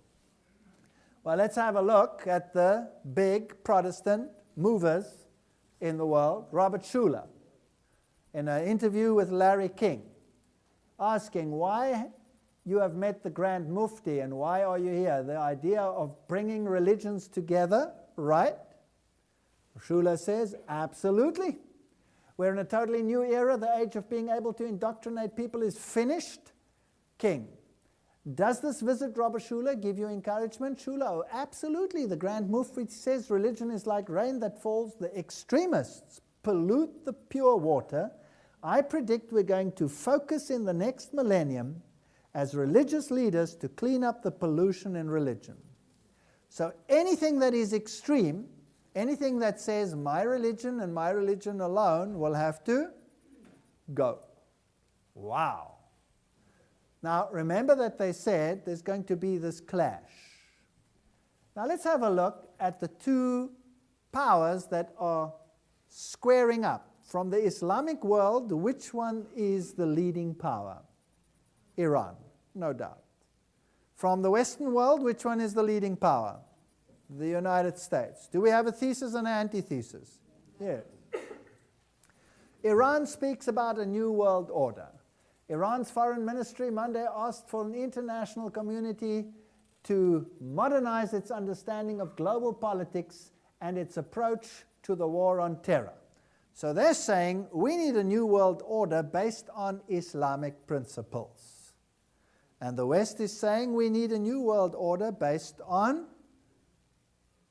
Speaker 1: Well, let's have a look at the big Protestant movers in the world. Robert Schuller, in an interview with Larry King, asking why you have met the Grand Mufti and why are you here? The idea of bringing religions together, right? Schuller says, absolutely. We're in a totally new era. The age of being able to indoctrinate people is finished. King. Does this visit, Robert Schuller, give you encouragement? Schuller, oh, absolutely. The Grand Mufti says religion is like rain that falls. The extremists pollute the pure water. I predict we're going to focus in the next millennium as religious leaders to clean up the pollution in religion. So anything that is extreme, anything that says my religion and my religion alone will have to go. Wow. Now, remember that they said there's going to be this clash. Now, let's have a look at the two powers that are squaring up. From the Islamic world, which one is the leading power? Iran, no doubt. From the Western world, which one is the leading power? The United States. Do we have a thesis and an antithesis? Yes. Iran speaks about a new world order. Iran's foreign ministry Monday asked for an international community to modernize its understanding of global politics and its approach to the war on terror. So they're saying we need a new world order based on Islamic principles. And the West is saying we need a new world order based on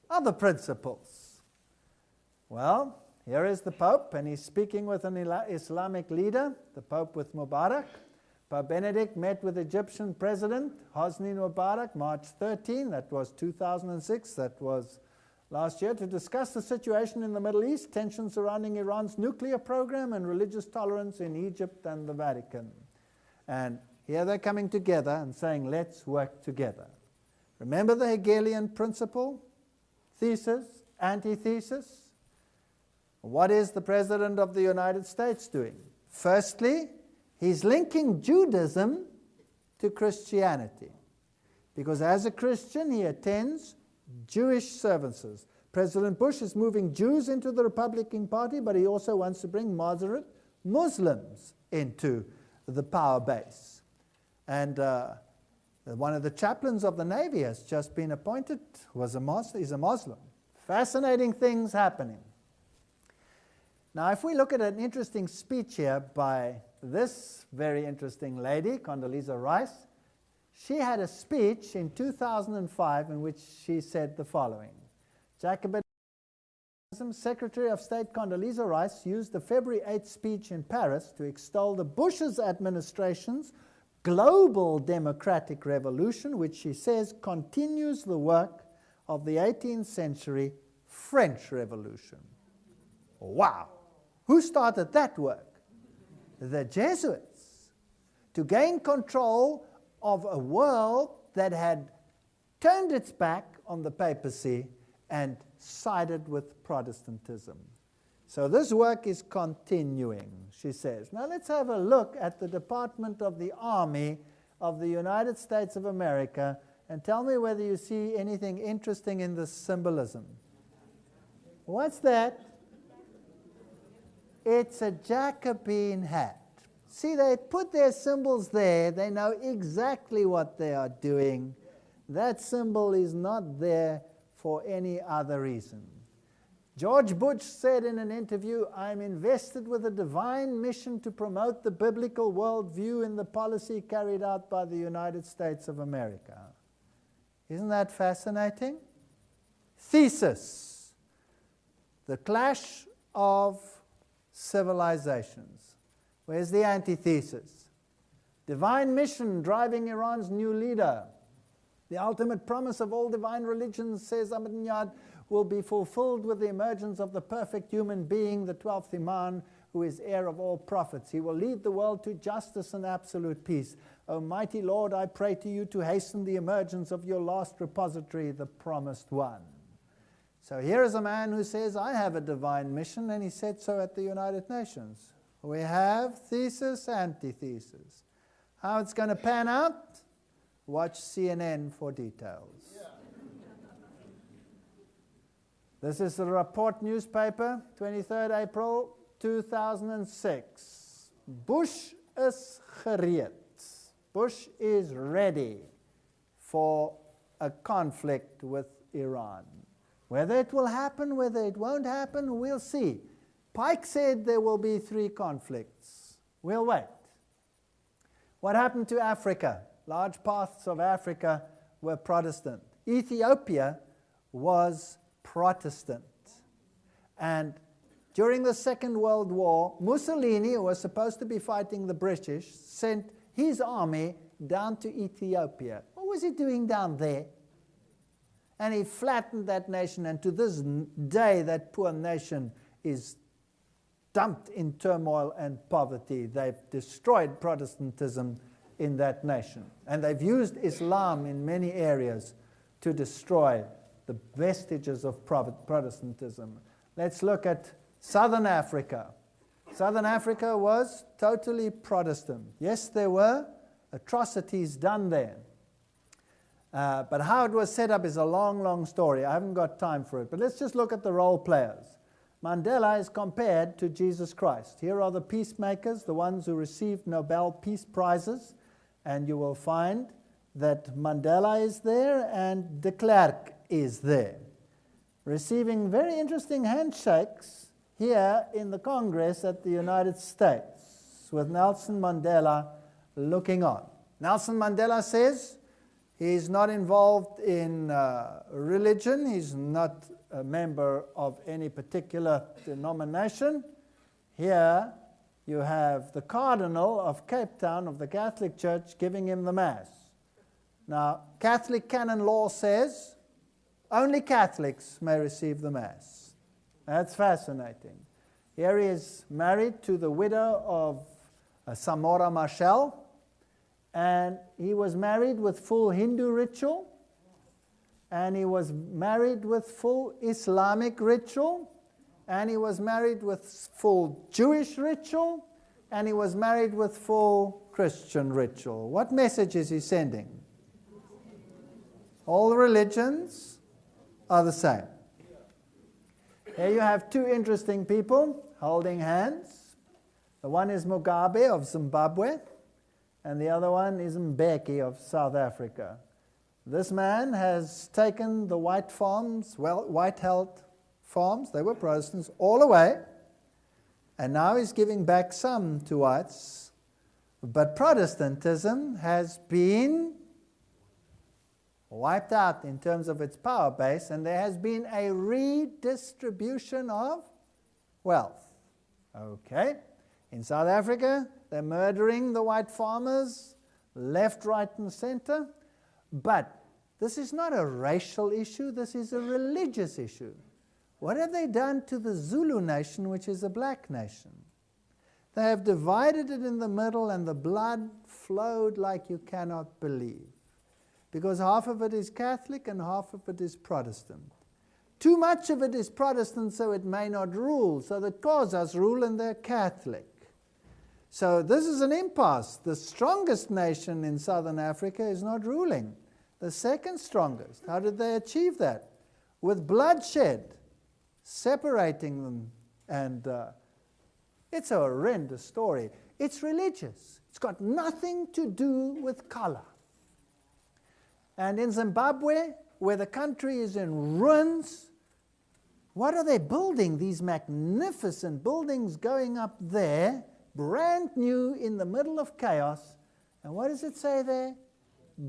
Speaker 1: other principles. Well, here is the Pope, and he's speaking with an Islamic leader, the Pope with Mubarak. Pope Benedict met with Egyptian President Hosni Mubarak March 13, that was 2006, that was last year, to discuss the situation in the Middle East, tensions surrounding Iran's nuclear program, and religious tolerance in Egypt and the Vatican. And here they're coming together and saying, let's work together. Remember the Hegelian principle? Thesis, antithesis. What is the President of the United States doing? Firstly, he's linking Judaism to Christianity. Because as a Christian, he attends Jewish services. President Bush is moving Jews into the Republican Party, but he also wants to bring moderate Muslims into the power base. And one of the chaplains of the Navy has just been appointed, is a Muslim. Fascinating things happening. Now, if we look at an interesting speech here by this very interesting lady, Condoleezza Rice, she had a speech in 2005 in which she said the following. Jacobin Secretary of State Condoleezza Rice used the February 8th speech in Paris to extol the Bush's administration's global democratic revolution, which she says continues the work of the 18th century French Revolution. Wow! Who started that work? The Jesuits. To gain control of a world that had turned its back on the papacy and sided with Protestantism. So this work is continuing, she says. Now let's have a look at the Department of the Army of the United States of America and tell me whether you see anything interesting in this symbolism. What's that? It's a Jacobin hat. See, they put their symbols there. They know exactly what they are doing. That symbol is not there for any other reason. George Bush said in an interview, "I'm invested with a divine mission to promote the biblical worldview in the policy carried out by the United States of America." Isn't that fascinating? Thesis: the clash of civilizations. Where's the antithesis? Divine mission driving Iran's new leader. The ultimate promise of all divine religions, says Ahmadinejad, will be fulfilled with the emergence of the perfect human being, the 12th Imam, who is heir of all prophets. He will lead the world to justice and absolute peace. Almighty Lord, I pray to you to hasten the emergence of your last repository, the promised one. So here is a man who says, I have a divine mission, and he said so at the United Nations. We have thesis, antithesis. How it's going to pan out? Watch CNN for details. Yeah. This is the Report newspaper, 23rd April 2006. Bush is gereed. Bush is ready for a conflict with Iran. Whether it will happen, whether it won't happen, we'll see. Pike said there will be 3 conflicts. We'll wait. What happened to Africa? Large parts of Africa were Protestant. Ethiopia was Protestant. And during the Second World War, Mussolini, who was supposed to be fighting the British, sent his army down to Ethiopia. What was he doing down there? And he flattened that nation, and to this day that poor nation is dumped in turmoil and poverty. They've destroyed Protestantism in that nation. And they've used Islam in many areas to destroy the vestiges of Protestantism. Let's look at Southern Africa. Southern Africa was totally Protestant. Yes, there were atrocities done there. But how it was set up is a long, long story. I haven't got time for it. But let's just look at the role players. Mandela is compared to Jesus Christ. Here are the peacemakers, the ones who received Nobel Peace Prizes. And you will find that Mandela is there and de Klerk is there, receiving very interesting handshakes here in the Congress at the United States, with Nelson Mandela looking on. Nelson Mandela says he's not involved in religion, he's not a member of any particular denomination. Here you have the Cardinal of Cape Town of the Catholic Church giving him the Mass. Now, Catholic canon law says only Catholics may receive the Mass. That's fascinating. Here he is married to the widow of Samora Machel, and he was married with full Hindu ritual, and he was married with full Islamic ritual, and he was married with full Jewish ritual, and he was married with full Christian ritual. What message is he sending? All religions are the same. Here you have 2 interesting people holding hands. The one is Mugabe of Zimbabwe, and the other one is Mbeki of South Africa. This man has taken the white farms, white-held farms, they were Protestants, all away, and now he's giving back some to whites. But Protestantism has been wiped out in terms of its power base, and there has been a redistribution of wealth. Okay, in South Africa, they're murdering the white farmers, left, right, and center. But this is not a racial issue, this is a religious issue. What have they done to the Zulu nation, which is a black nation? They have divided it in the middle, and the blood flowed like you cannot believe. Because half of it is Catholic and half of it is Protestant. Too much of it is Protestant, so it may not rule. So the Xhosas rule and they're Catholic. So this is an impasse. The strongest nation in Southern Africa is not ruling. The second strongest. How did they achieve that? With bloodshed, separating them. And it's a horrendous story. It's religious. It's got nothing to do with color. And in Zimbabwe, where the country is in ruins, what are they building? These magnificent buildings going up there, brand new in the middle of chaos. And what does it say there?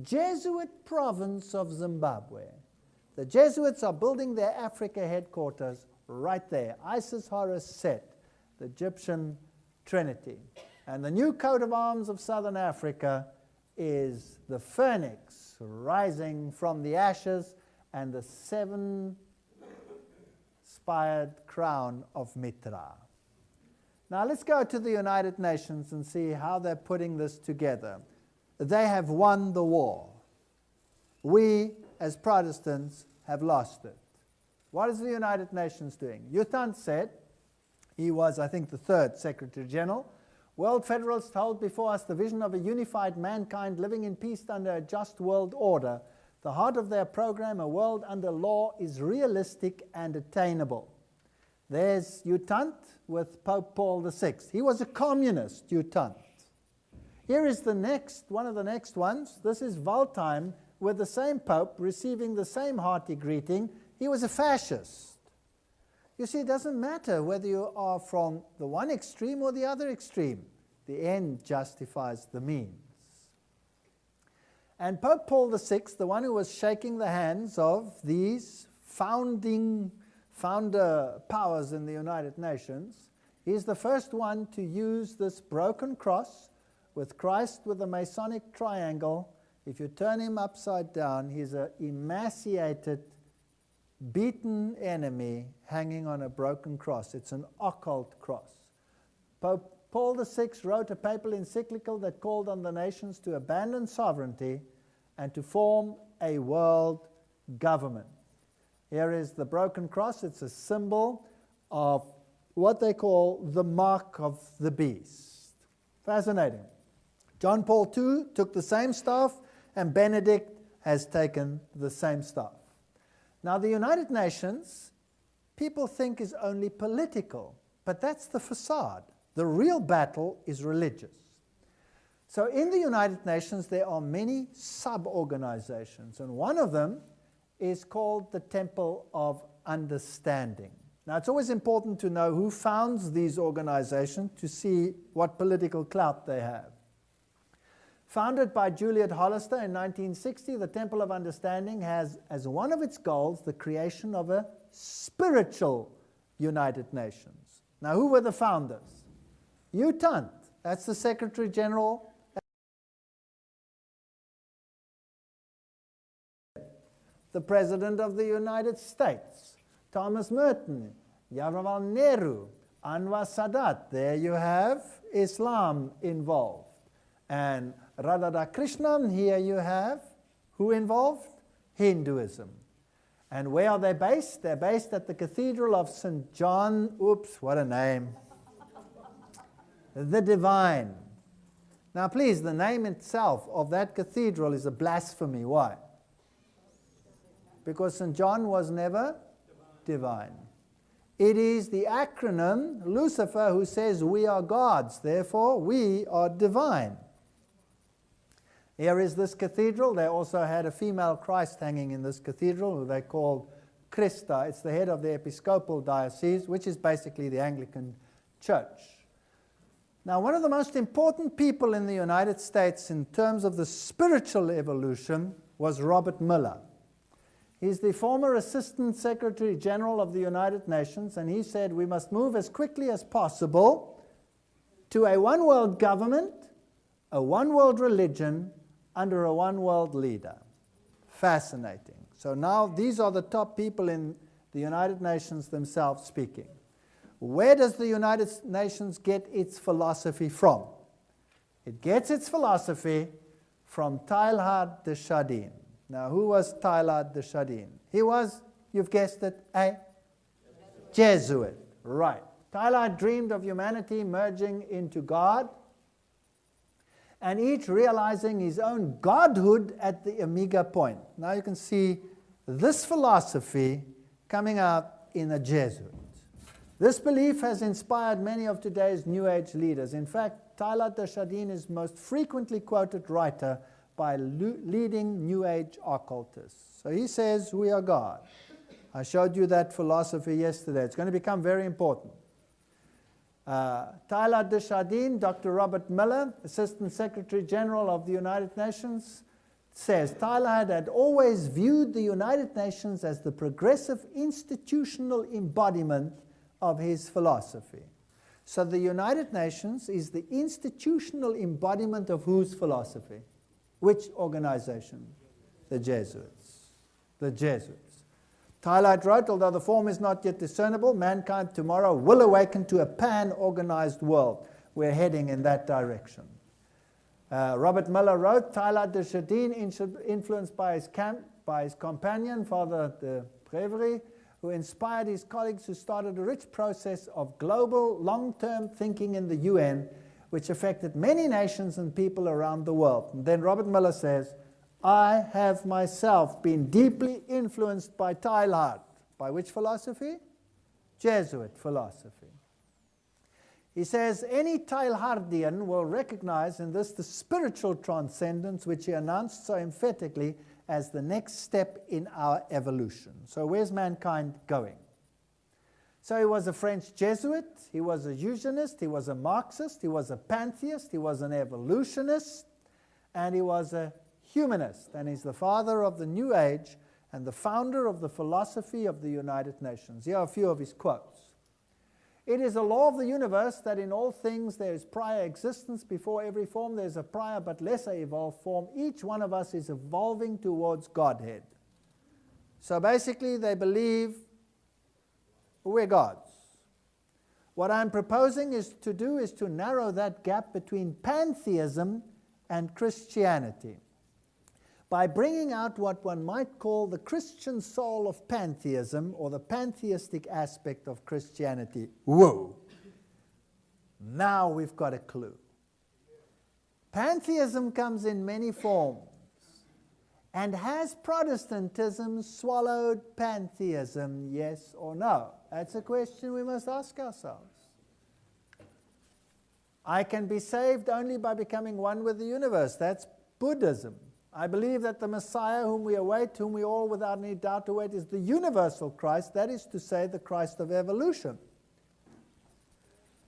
Speaker 1: Jesuit province of Zimbabwe. The Jesuits are building their Africa headquarters right there. Isis Horus Set, the Egyptian Trinity. And the new coat of arms of Southern Africa is the phoenix rising from the ashes and the 7-spired crown of Mitra. Now let's go to the United Nations and see how they're putting this together. They have won the war. We, as Protestants, have lost it. What is the United Nations doing? U Thant said, he was, I think, the 3rd Secretary General, World Federalists hold before us the vision of a unified mankind living in peace under a just world order. The heart of their program, a world under law, is realistic and attainable. There's U Thant with Pope Paul VI. He was a communist, U Thant. Here is the next, one of the next ones. This is Waldheim with the same Pope receiving the same hearty greeting. He was a fascist. You see, it doesn't matter whether you are from the one extreme or the other extreme. The end justifies the means. And Pope Paul VI, the one who was shaking the hands of these founder powers in the United Nations, he's the first one to use this broken cross with Christ with a Masonic triangle. If you turn him upside down, he's an emaciated, beaten enemy hanging on a broken cross. It's an occult cross. Pope Paul VI wrote a papal encyclical that called on the nations to abandon sovereignty and to form a world government. Here is the broken cross. It's a symbol of what they call the mark of the beast. Fascinating. John Paul II took the same staff, and Benedict has taken the same staff. Now, the United Nations, people think is only political, but that's the facade. The real battle is religious. So in the United Nations, there are many sub-organizations, and one of them is called the Temple of Understanding. Now, it's always important to know who founds these organizations to see what political clout they have. Founded by Juliet Hollister in 1960, the Temple of Understanding has as one of its goals the creation of a spiritual United Nations. Now, who were the founders? U Tant, that's the Secretary General. The President of the United States, Thomas Merton, Jawaharlal Nehru, Anwar Sadat. There you have Islam involved. And Radhakrishnan, here you have, who involved? Hinduism. And where are they based? They're based at the Cathedral of St. John, oops, what a name, the Divine. Now please, the name itself of that cathedral is a blasphemy. Why? Because St. John was never divine. It is the acronym Lucifer who says we are gods, therefore we are divine. Here is this cathedral. They also had a female Christ hanging in this cathedral, who they called Christa. It's the head of the Episcopal Diocese, which is basically the Anglican Church. Now, one of the most important people in the United States in terms of the spiritual evolution was Robert Miller. He's the former Assistant Secretary General of the United Nations, and he said we must move as quickly as possible to a one-world government, a one-world religion, under a one-world leader. Fascinating. So now these are the top people in the United Nations themselves speaking. Where does the United Nations get its philosophy from? It gets its philosophy from Teilhard de Chardin. Now, who was Teilhard de Chardin? He was, you've guessed it, a Jesuit. Right. Teilhard dreamed of humanity merging into God, and each realizing his own godhood at the omega point. Now you can see this philosophy coming out in a Jesuit. This belief has inspired many of today's New Age leaders. In fact, Teilhard de Chardin is the most frequently quoted writer by leading New Age occultists. So he says, we are God. I showed you that philosophy yesterday. It's going to become very important. Teilhard de Chardin, Dr. Robert Miller, Assistant Secretary General of the United Nations, says Teilhard had always viewed the United Nations as the progressive institutional embodiment of his philosophy. So the United Nations is the institutional embodiment of whose philosophy? Which organization? The Jesuits. The Jesuits. Teilhard wrote, although the form is not yet discernible, mankind tomorrow will awaken to a pan-organized world. We're heading in that direction. Robert Miller wrote, Teilhard de Chardin, influenced by his companion, Father de Brevery, who inspired his colleagues, who started a rich process of global long-term thinking in the UN, which affected many nations and people around the world. And then Robert Miller says, I have myself been deeply influenced by Teilhard. By which philosophy? Jesuit philosophy. He says, any Teilhardian will recognize in this the spiritual transcendence which he announced so emphatically as the next step in our evolution. So where's mankind going? So he was a French Jesuit, he was a eugenist, he was a Marxist, he was a pantheist, he was an evolutionist, and he was a humanist. And he's the father of the New Age and the founder of the philosophy of the United Nations. Here are a few of his quotes. It is a law of the universe that in all things there is prior existence. Before every form there is a prior but lesser evolved form. Each one of us is evolving towards Godhead. So basically they believe we're gods. What I'm proposing is to narrow that gap between pantheism and Christianity by bringing out what one might call the Christian soul of pantheism, or the pantheistic aspect of Christianity. Whoa! Now we've got a clue. Pantheism comes in many forms. And has Protestantism swallowed pantheism, yes or no? That's a question we must ask ourselves. I can be saved only by becoming one with the universe. That's Buddhism. I believe that the Messiah whom we await, whom we all without any doubt await, is the universal Christ, that is to say, the Christ of evolution.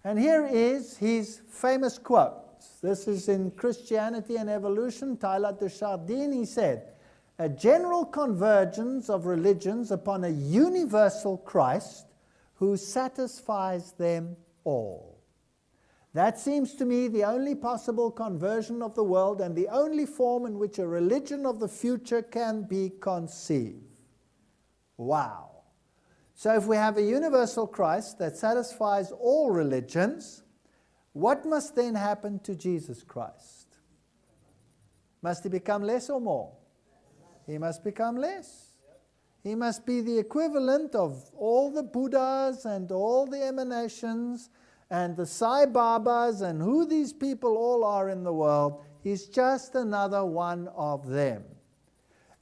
Speaker 1: And here is his famous quote. This is in Christianity and Evolution, Tyler de Chardin. He said, "A general convergence of religions upon a universal Christ who satisfies them all. That seems to me the only possible conversion of the world and the only form in which a religion of the future can be conceived." Wow. So if we have a universal Christ that satisfies all religions, what must then happen to Jesus Christ? Must he become less or more? He must become less. He must be the equivalent of all the Buddhas and all the emanations and the Sai Babas and who these people all are in the world. He's just another one of them.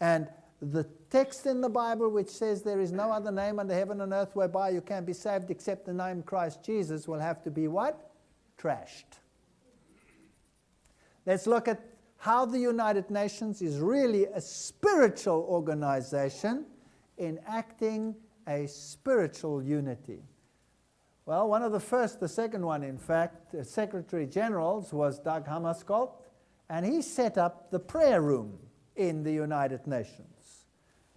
Speaker 1: And the text in the Bible which says there is no other name under heaven and earth whereby you can be saved except the name Christ Jesus will have to be what? Trashed. Let's look at how the United Nations is really a spiritual organization enacting a spiritual unity. Well, one of the first, the second one in fact, Secretary Generals was Dag Hammarskjöld, and he set up the prayer room in the United Nations.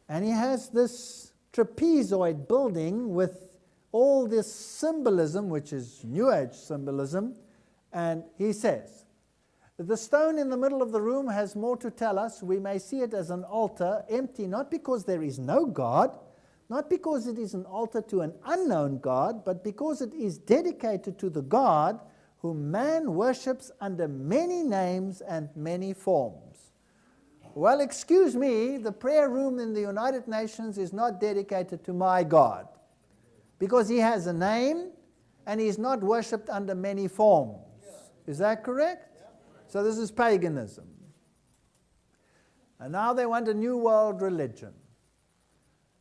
Speaker 1: And he has this trapezoid building with all this symbolism, which is New Age symbolism, and he says, "The stone in the middle of the room has more to tell us. We may see it as an altar, empty, not because there is no God, not because it is an altar to an unknown God, but because it is dedicated to the God whom man worships under many names and many forms." Well, excuse me, the prayer room in the United Nations is not dedicated to my God, because he has a name and he is not worshipped under many forms. Is that correct? So this is paganism. And now they want a new world religion.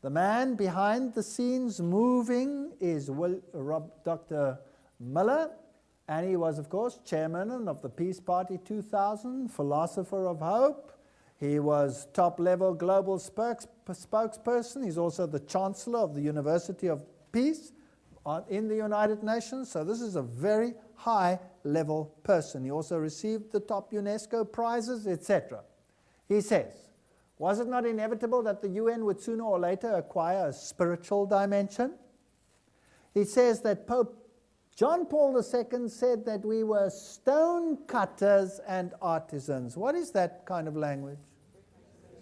Speaker 1: The man behind the scenes moving is Dr. Miller, and he was, of course, chairman of the Peace Party 2000, philosopher of hope. He was top-level global spokesperson. He's also the chancellor of the University of Peace in the United Nations. So this is a very high-level person. He also received the top UNESCO prizes, etc. He says, was it not inevitable that the UN would sooner or later acquire a spiritual dimension? He says that Pope John Paul II said that we were stone cutters and artisans. What is that kind of language?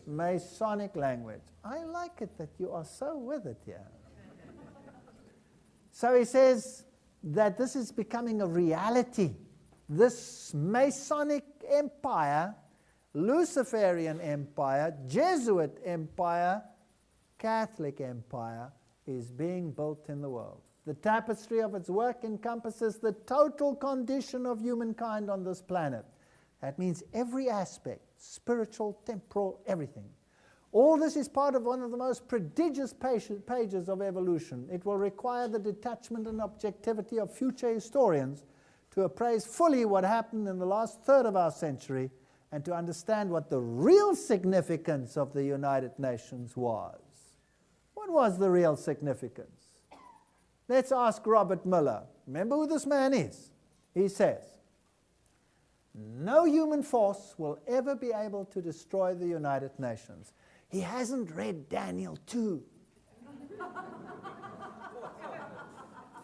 Speaker 1: Masonic language. I like it that you are so with it here. So he says that this is becoming a reality. This Masonic empire, Luciferian empire, Jesuit empire, Catholic empire is being built in the world. The tapestry of its work encompasses the total condition of humankind on this planet. That means every aspect, spiritual, temporal, everything. All this is part of one of the most prodigious pages of evolution. It will require the detachment and objectivity of future historians to appraise fully what happened in the last third of our century and to understand what the real significance of the United Nations was. What was the real significance? Let's ask Robert Mueller. Remember who this man is? He says, no human force will ever be able to destroy the United Nations. He hasn't read Daniel 2.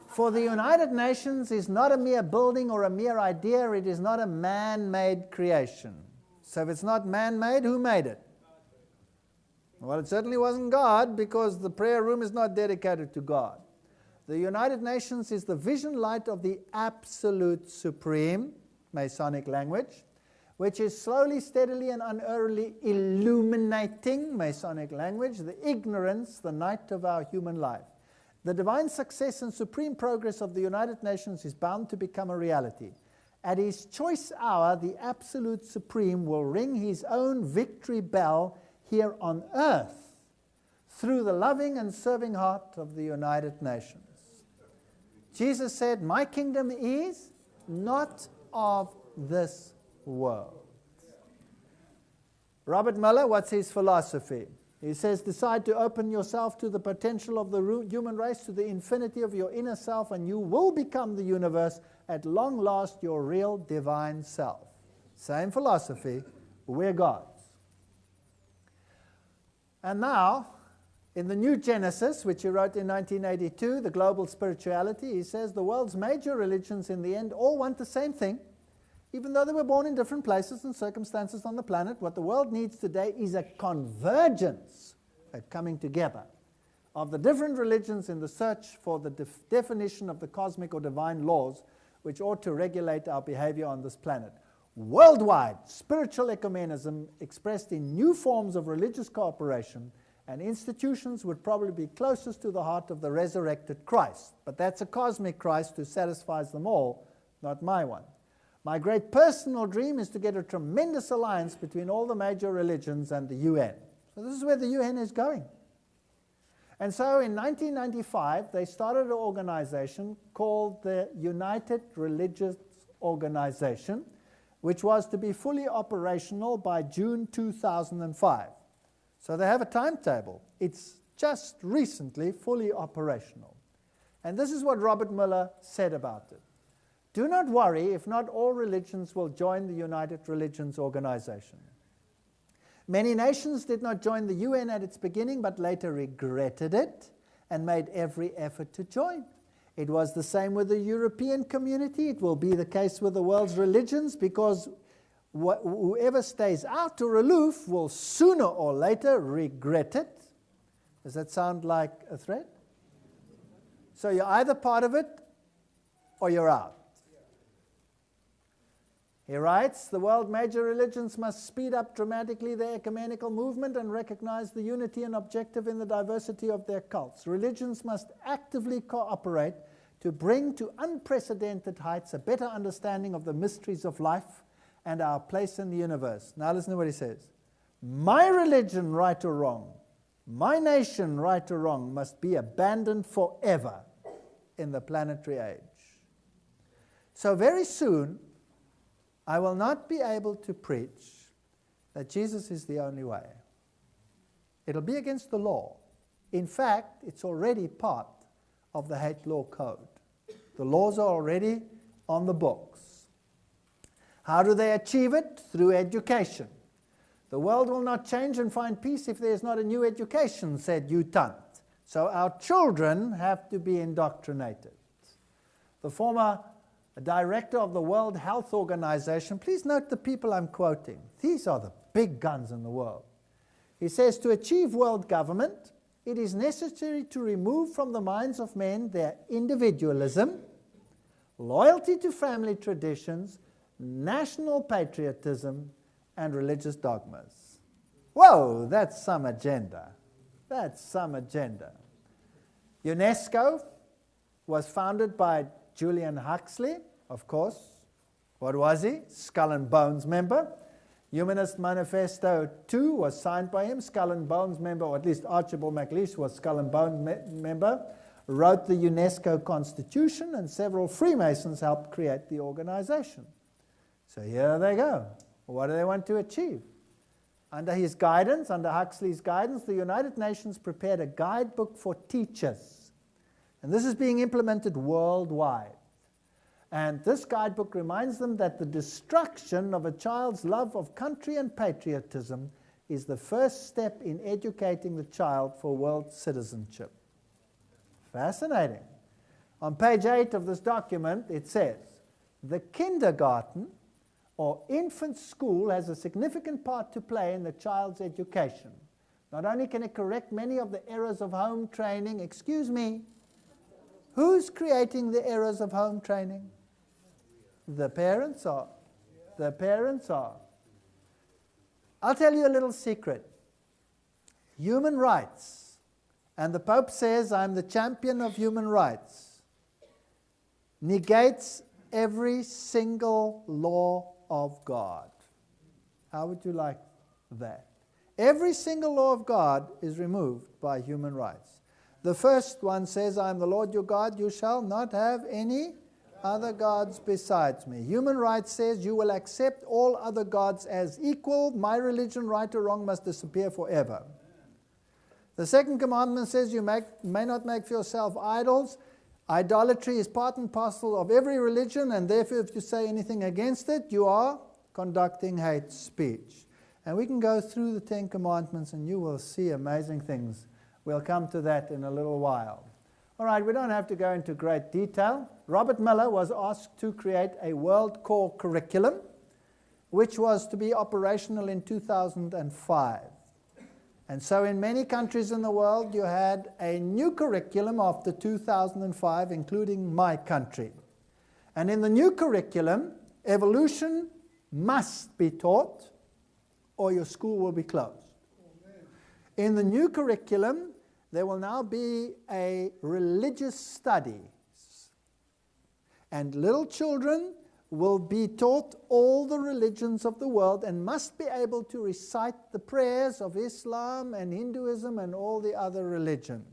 Speaker 1: For the United Nations is not a mere building or a mere idea. It is not a man-made creation. So if it's not man-made, who made it? Well, it certainly wasn't God, because the prayer room is not dedicated to God. The United Nations is the vision light of the absolute supreme, Masonic language, which is slowly, steadily, and unerringly illuminating, Masonic language, the ignorance, the night of our human life. The divine success and supreme progress of the United Nations is bound to become a reality. At his choice hour, the absolute supreme will ring his own victory bell here on earth through the loving and serving heart of the United Nations. Jesus said, my kingdom is not of this world. Robert Mueller, what's his philosophy? He says, decide to open yourself to the potential of the human race, to the infinity of your inner self, and you will become the universe, at long last, your real divine self. Same philosophy, we're gods. And now, in the New Genesis, which he wrote in 1982, The Global Spirituality, he says the world's major religions in the end all want the same thing. Even though they were born in different places and circumstances on the planet, what the world needs today is a convergence, a coming together, of the different religions in the search for the definition of the cosmic or divine laws which ought to regulate our behavior on this planet. Worldwide, spiritual ecumenism expressed in new forms of religious cooperation and institutions would probably be closest to the heart of the resurrected Christ. But that's a cosmic Christ who satisfies them all, not my one. My great personal dream is to get a tremendous alliance between all the major religions and the UN. So this is where the UN is going. And so in 1995, they started an organization called the United Religious Organization, which was to be fully operational by June 2005. So they have a timetable. It's just recently fully operational. And this is what Robert Mueller said about it. Do not worry if not all religions will join the United Religions Organization. Many nations did not join the UN at its beginning, but later regretted it and made every effort to join. It was the same with the European community. It will be the case with the world's religions, because whoever stays out or aloof will sooner or later regret it. Does that sound like a threat? So you're either part of it or you're out. He writes, the world major religions must speed up dramatically their ecumenical movement and recognize the unity and objective in the diversity of their cults. Religions must actively cooperate to bring to unprecedented heights a better understanding of the mysteries of life and our place in the universe. Now listen to what he says. My religion, right or wrong, my nation, right or wrong, must be abandoned forever in the planetary age. So very soon, I will not be able to preach that Jesus is the only way. It'll be against the law. In fact, it's already part of the hate law code. The laws are already on the books. How do they achieve it? Through education. The world will not change and find peace if there is not a new education, said U Tant. So our children have to be indoctrinated. The former director of the World Health Organization, please note the people I'm quoting. These are the big guns in the world. He says, to achieve world government, it is necessary to remove from the minds of men their individualism, loyalty to family traditions, national patriotism, and religious dogmas. Whoa, that's some agenda. That's some agenda. UNESCO was founded by Julian Huxley, of course. What was he? Skull and Bones member. Humanist Manifesto 2 was signed by him, Skull and Bones member, or at least Archibald MacLeish was Skull and Bones member, wrote the UNESCO Constitution, and several Freemasons helped create the organization. So here they go. What do they want to achieve? Under his guidance, under Huxley's guidance, the United Nations prepared a guidebook for teachers And this is being implemented worldwide. And this guidebook reminds them that the destruction of a child's love of country and patriotism is the first step in educating the child for world citizenship. Fascinating. On page 8 of this document, it says, the kindergarten or infant school has a significant part to play in the child's education. Not only can it correct many of the errors of home training, excuse me, who's creating the errors of home training? The parents are. The parents are. I'll tell you a little secret. Human rights, and the Pope says I'm the champion of human rights, negates every single law of God. How would you like that? Every single law of God is removed by human rights. The first one says, I am the Lord your God, you shall not have any other gods besides me. Human rights says you will accept all other gods as equal. My religion, right or wrong, must disappear forever. The second commandment says you may not make for yourself idols. Idolatry is part and parcel of every religion, and therefore if you say anything against it, you are conducting hate speech. And we can go through the 10 Commandments and you will see amazing things. We'll come to that in a little while. All right, we don't have to go into great detail. Robert Miller was asked to create a world core curriculum, which was to be operational in 2005. And so in many countries in the world, you had a new curriculum after 2005, including my country. And in the new curriculum, evolution must be taught, or your school will be closed. In the new curriculum, there will now be a religious studies. And little children will be taught all the religions of the world and must be able to recite the prayers of Islam and Hinduism and all the other religions.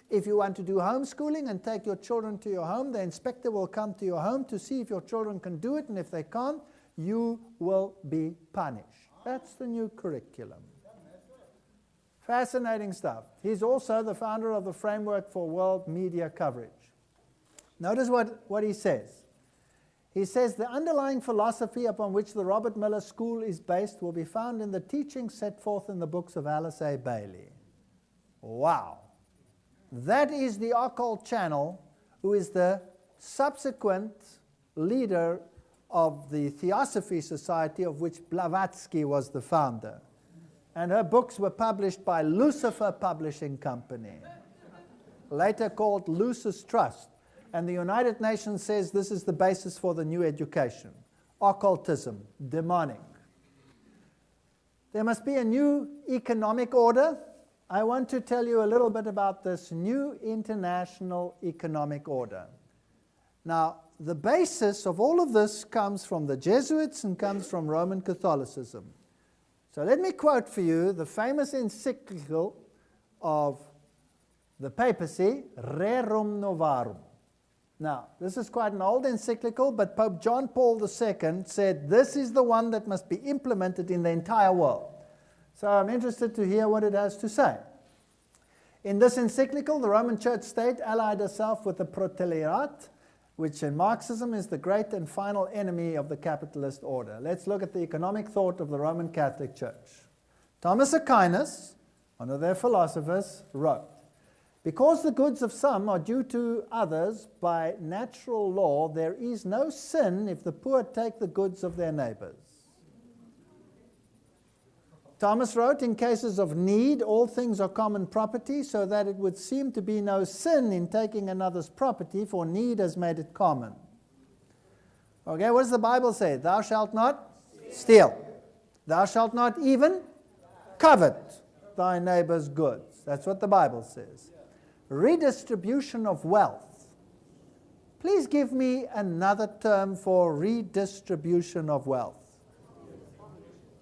Speaker 1: If you want to do homeschooling and take your children to your home, the inspector will come to your home to see if your children can do it, and if they can't, you will be punished. That's the new curriculum. Fascinating stuff. He's also the founder of the Framework for World Media Coverage. Notice what he says. He says the underlying philosophy upon which the Robert Miller School is based will be found in the teachings set forth in the books of Alice A. Bailey. Wow. That is the occult channel, who is the subsequent leader of the Theosophy Society, of which Blavatsky was the founder. And her books were published by Lucifer Publishing Company, later called Lucis Trust. And the United Nations says this is the basis for the new education. Occultism, demonic. There must be a new economic order. I want to tell you a little bit about this new international economic order. Now, the basis of all of this comes from the Jesuits and comes from Roman Catholicism. So let me quote for you the famous encyclical of the papacy, Rerum Novarum. Now, this is quite an old encyclical, but Pope John Paul II said this is the one that must be implemented in the entire world. So I'm interested to hear what it has to say. In this encyclical, the Roman Church State allied herself with the proletariat, which in Marxism is the great and final enemy of the capitalist order. Let's look at the economic thought of the Roman Catholic Church. Thomas Aquinas, one of their philosophers, wrote, because the goods of some are due to others by natural law, there is no sin if the poor take the goods of their neighbors. Thomas wrote, in cases of need, all things are common property, so that it would seem to be no sin in taking another's property, for need has made it common. Okay, what does the Bible say? Thou shalt not steal. Thou shalt not even covet thy neighbor's goods. That's what the Bible says. Redistribution of wealth. Please give me another term for redistribution of wealth.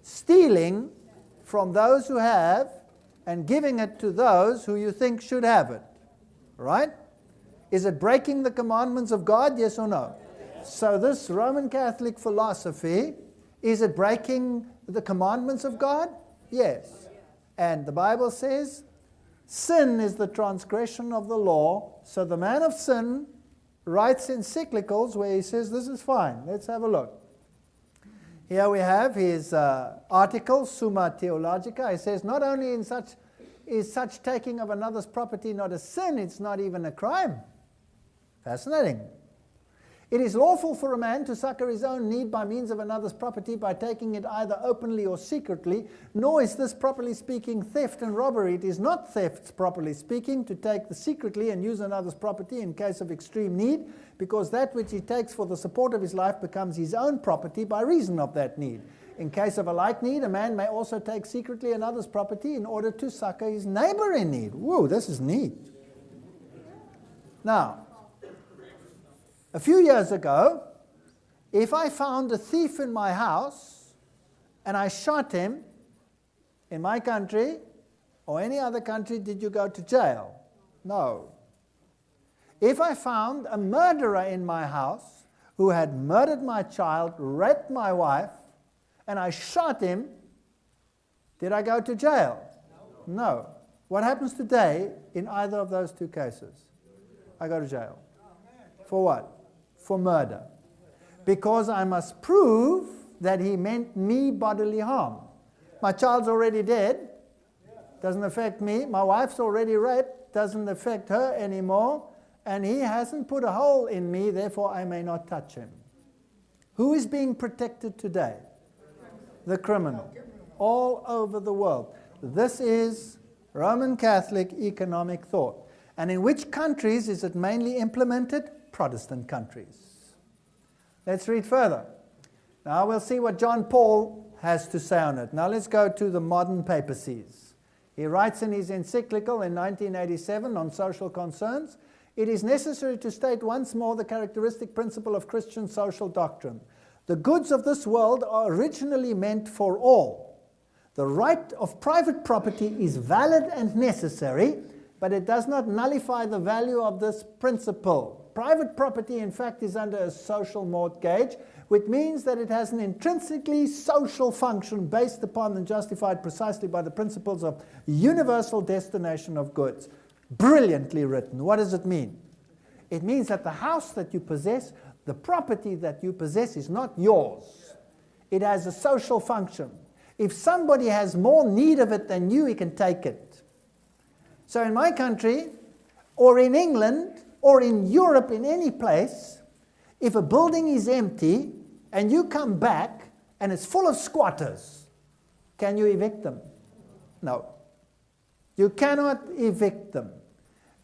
Speaker 1: Stealing from those who have and giving it to those who you think should have it. Right? Is it breaking the commandments of God? Yes or no? So this Roman Catholic philosophy, is it breaking the commandments of God? Yes. And the Bible says, Sin is the transgression of the law. So the man of sin writes encyclicals where he says, this is fine. Let's have a look. Here we have his article, Summa Theologica. He says, not only is such taking of another's property not a sin, it's not even a crime. Fascinating. It is lawful for a man to succor his own need by means of another's property by taking it either openly or secretly, nor is this, properly speaking, theft and robbery. It is not theft, properly speaking, to take the secretly and use another's property in case of extreme need, because that which he takes for the support of his life becomes his own property by reason of that need. In case of a like need, a man may also take secretly another's property in order to succor his neighbor in need. Whoa, this is neat. Now, a few years ago, if I found a thief in my house and I shot him, in my country or any other country, did you go to jail? No. If I found a murderer in my house who had murdered my child, raped my wife, and I shot him, did I go to jail? No. What happens today in either of those two cases? I go to jail. For what? For murder. Because I must prove that he meant me bodily harm. My child's already dead, doesn't affect me. My wife's already raped, doesn't affect her anymore. And he hasn't put a hole in me, therefore I may not touch him. Who is being protected today? The criminal. All over the world. This is Roman Catholic economic thought. And in which countries is it mainly implemented? Protestant countries. Let's read further. Now we'll see what John Paul has to say on it. Now let's go to the modern papacies. He writes in his encyclical in 1987 on social concerns, it is necessary to state once more the characteristic principle of Christian social doctrine. The goods of this world are originally meant for all. The right of private property is valid and necessary, but it does not nullify the value of this principle. Private property, in fact, is under a social mortgage, which means that it has an intrinsically social function based upon and justified precisely by the principles of universal destination of goods. Brilliantly written. What does it mean? It means that the house that you possess, the property that you possess is not yours. It has a social function. If somebody has more need of it than you, he can take it. So in my country, or in England, or in Europe, in any place, if a building is empty and you come back and it's full of squatters, can you evict them? No. You cannot evict them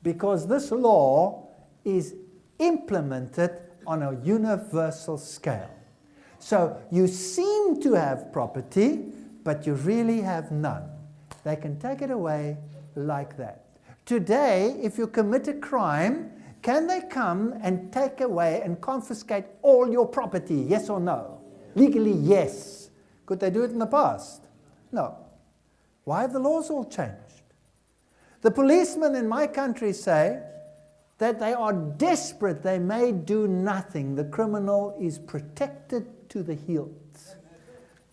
Speaker 1: because this law is implemented on a universal scale. So you seem to have property, but you really have none. They can take it away like that. Today, if you commit a crime, can they come and take away and confiscate all your property? Yes or no? Legally, yes. Could they do it in the past? No. Why have the laws all changed? The policemen in my country say that they are desperate. They may do nothing. The criminal is protected to the hilt.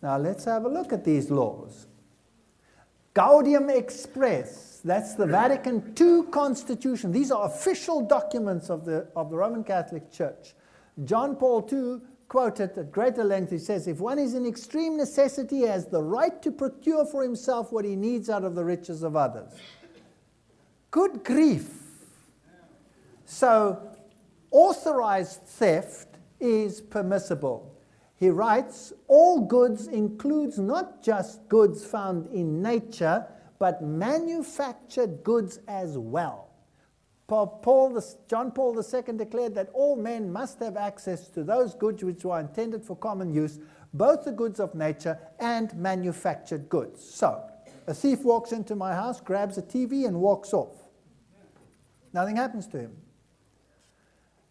Speaker 1: Now let's have a look at these laws. Gaudium Express, that's the Vatican II Constitution. These are official documents of the Roman Catholic Church. John Paul II quoted at greater length. He says, if one is in extreme necessity, he has the right to procure for himself what he needs out of the riches of others. Good grief. So, authorized theft is permissible. He writes, all goods includes not just goods found in nature, but manufactured goods as well. John Paul II declared that all men must have access to those goods which were intended for common use, both the goods of nature and manufactured goods. So, a thief walks into my house, grabs a TV and walks off. Nothing happens to him.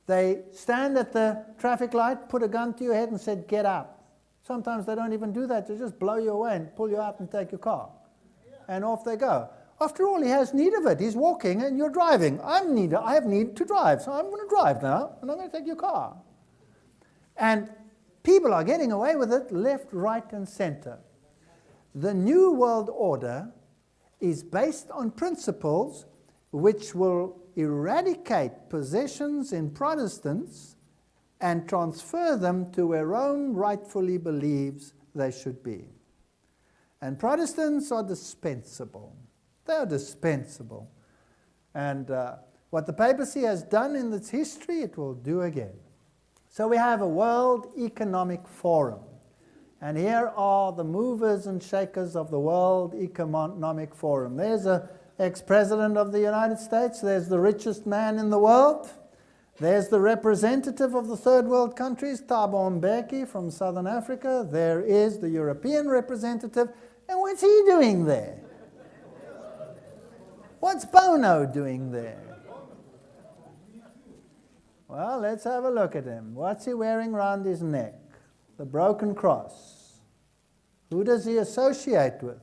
Speaker 1: They stand at the traffic light, put a gun to your head and said, get out. Sometimes they don't even do that. They just blow you away and pull you out and take your car. And off they go. After all, he has need of it. He's walking and you're driving. I have need to drive, so I'm going to drive now, and I'm going to take your car. And people are getting away with it left, right, and center. The New World Order is based on principles which will eradicate possessions in Protestants and transfer them to where Rome rightfully believes they should be. And Protestants are dispensable. They are dispensable. And what the papacy has done in its history, it will do again. So we have a World Economic Forum. And here are the movers and shakers of the World Economic Forum. There's an ex-president of the United States. There's the richest man in the world. There's the representative of the third world countries, Thabo Mbeki from Southern Africa. There is the European representative. And what's he doing there? What's Bono doing there? Well, let's have a look at him. What's he wearing round his neck? The broken cross. Who does he associate with?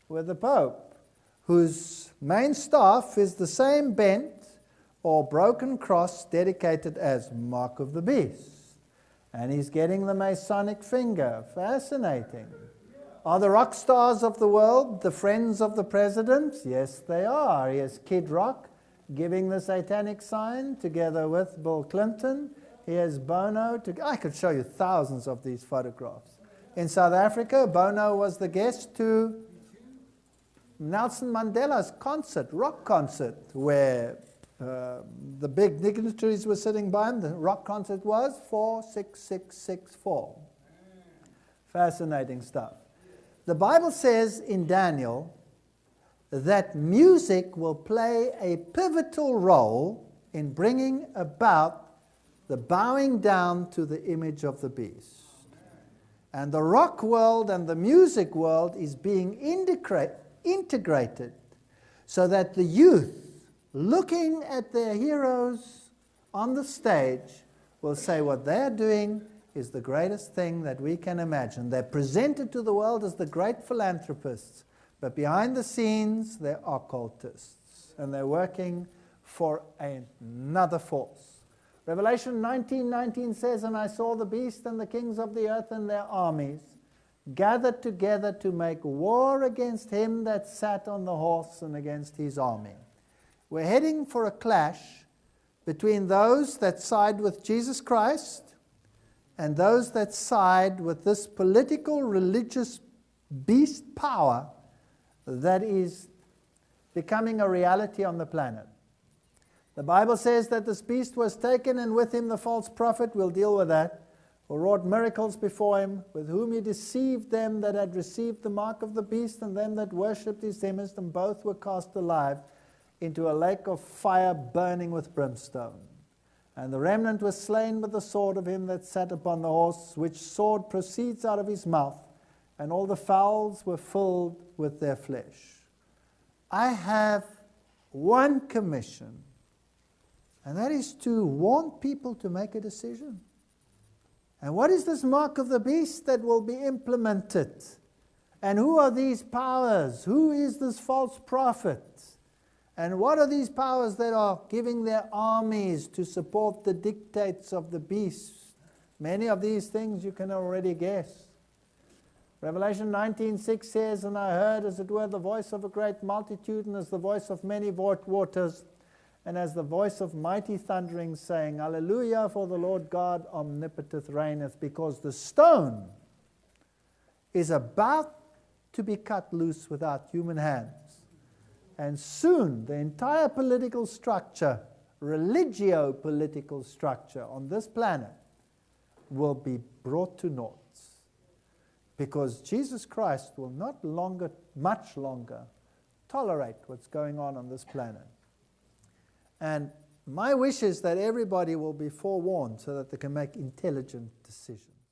Speaker 1: With the Pope, whose main staff is the same bent or broken cross dedicated as Mark of the Beast. And he's getting the Masonic finger. Fascinating. Are the rock stars of the world the friends of the president? Yes, they are. Here's Kid Rock giving the satanic sign together with Bill Clinton. Here's Bono. I could show you thousands of these photographs. In South Africa, Bono was the guest to Nelson Mandela's concert, rock concert, where the big dignitaries were sitting by him. The rock concert was 46664. Fascinating stuff. The Bible says in Daniel that music will play a pivotal role in bringing about the bowing down to the image of the beast. And the rock world and the music world is being integrated so that the youth, looking at their heroes on the stage, will say what they're doing is the greatest thing that we can imagine. They're presented to the world as the great philanthropists, but behind the scenes, they're occultists, and they're working for another force. Revelation 19:19 says, "And I saw the beast and the kings of the earth and their armies gathered together to make war against him that sat on the horse and against his army." We're heading for a clash between those that side with Jesus Christ and those that side with this political, religious beast power that is becoming a reality on the planet. The Bible says that this beast was taken, and with him the false prophet, we'll deal with that, who wrought miracles before him, with whom he deceived them that had received the mark of the beast and them that worshipped his image, and both were cast alive into a lake of fire burning with brimstone. And the remnant was slain with the sword of him that sat upon the horse, which sword proceeds out of his mouth, and all the fowls were filled with their flesh. I have one commission, and that is to warn people to make a decision. And what is this mark of the beast that will be implemented? And who are these powers? Who is this false prophet? And what are these powers that are giving their armies to support the dictates of the beast? Many of these things you can already guess. Revelation 19:6 says, "And I heard as it were the voice of a great multitude, and as the voice of many waters, and as the voice of mighty thunderings, saying, Alleluia, for the Lord God omnipotent reigneth, because the stone is about to be cut loose without human hands. And soon the entire political structure, religio-political structure on this planet will be brought to naught. Because Jesus Christ will not longer, much longer, tolerate what's going on this planet. And my wish is that everybody will be forewarned so that they can make intelligent decisions.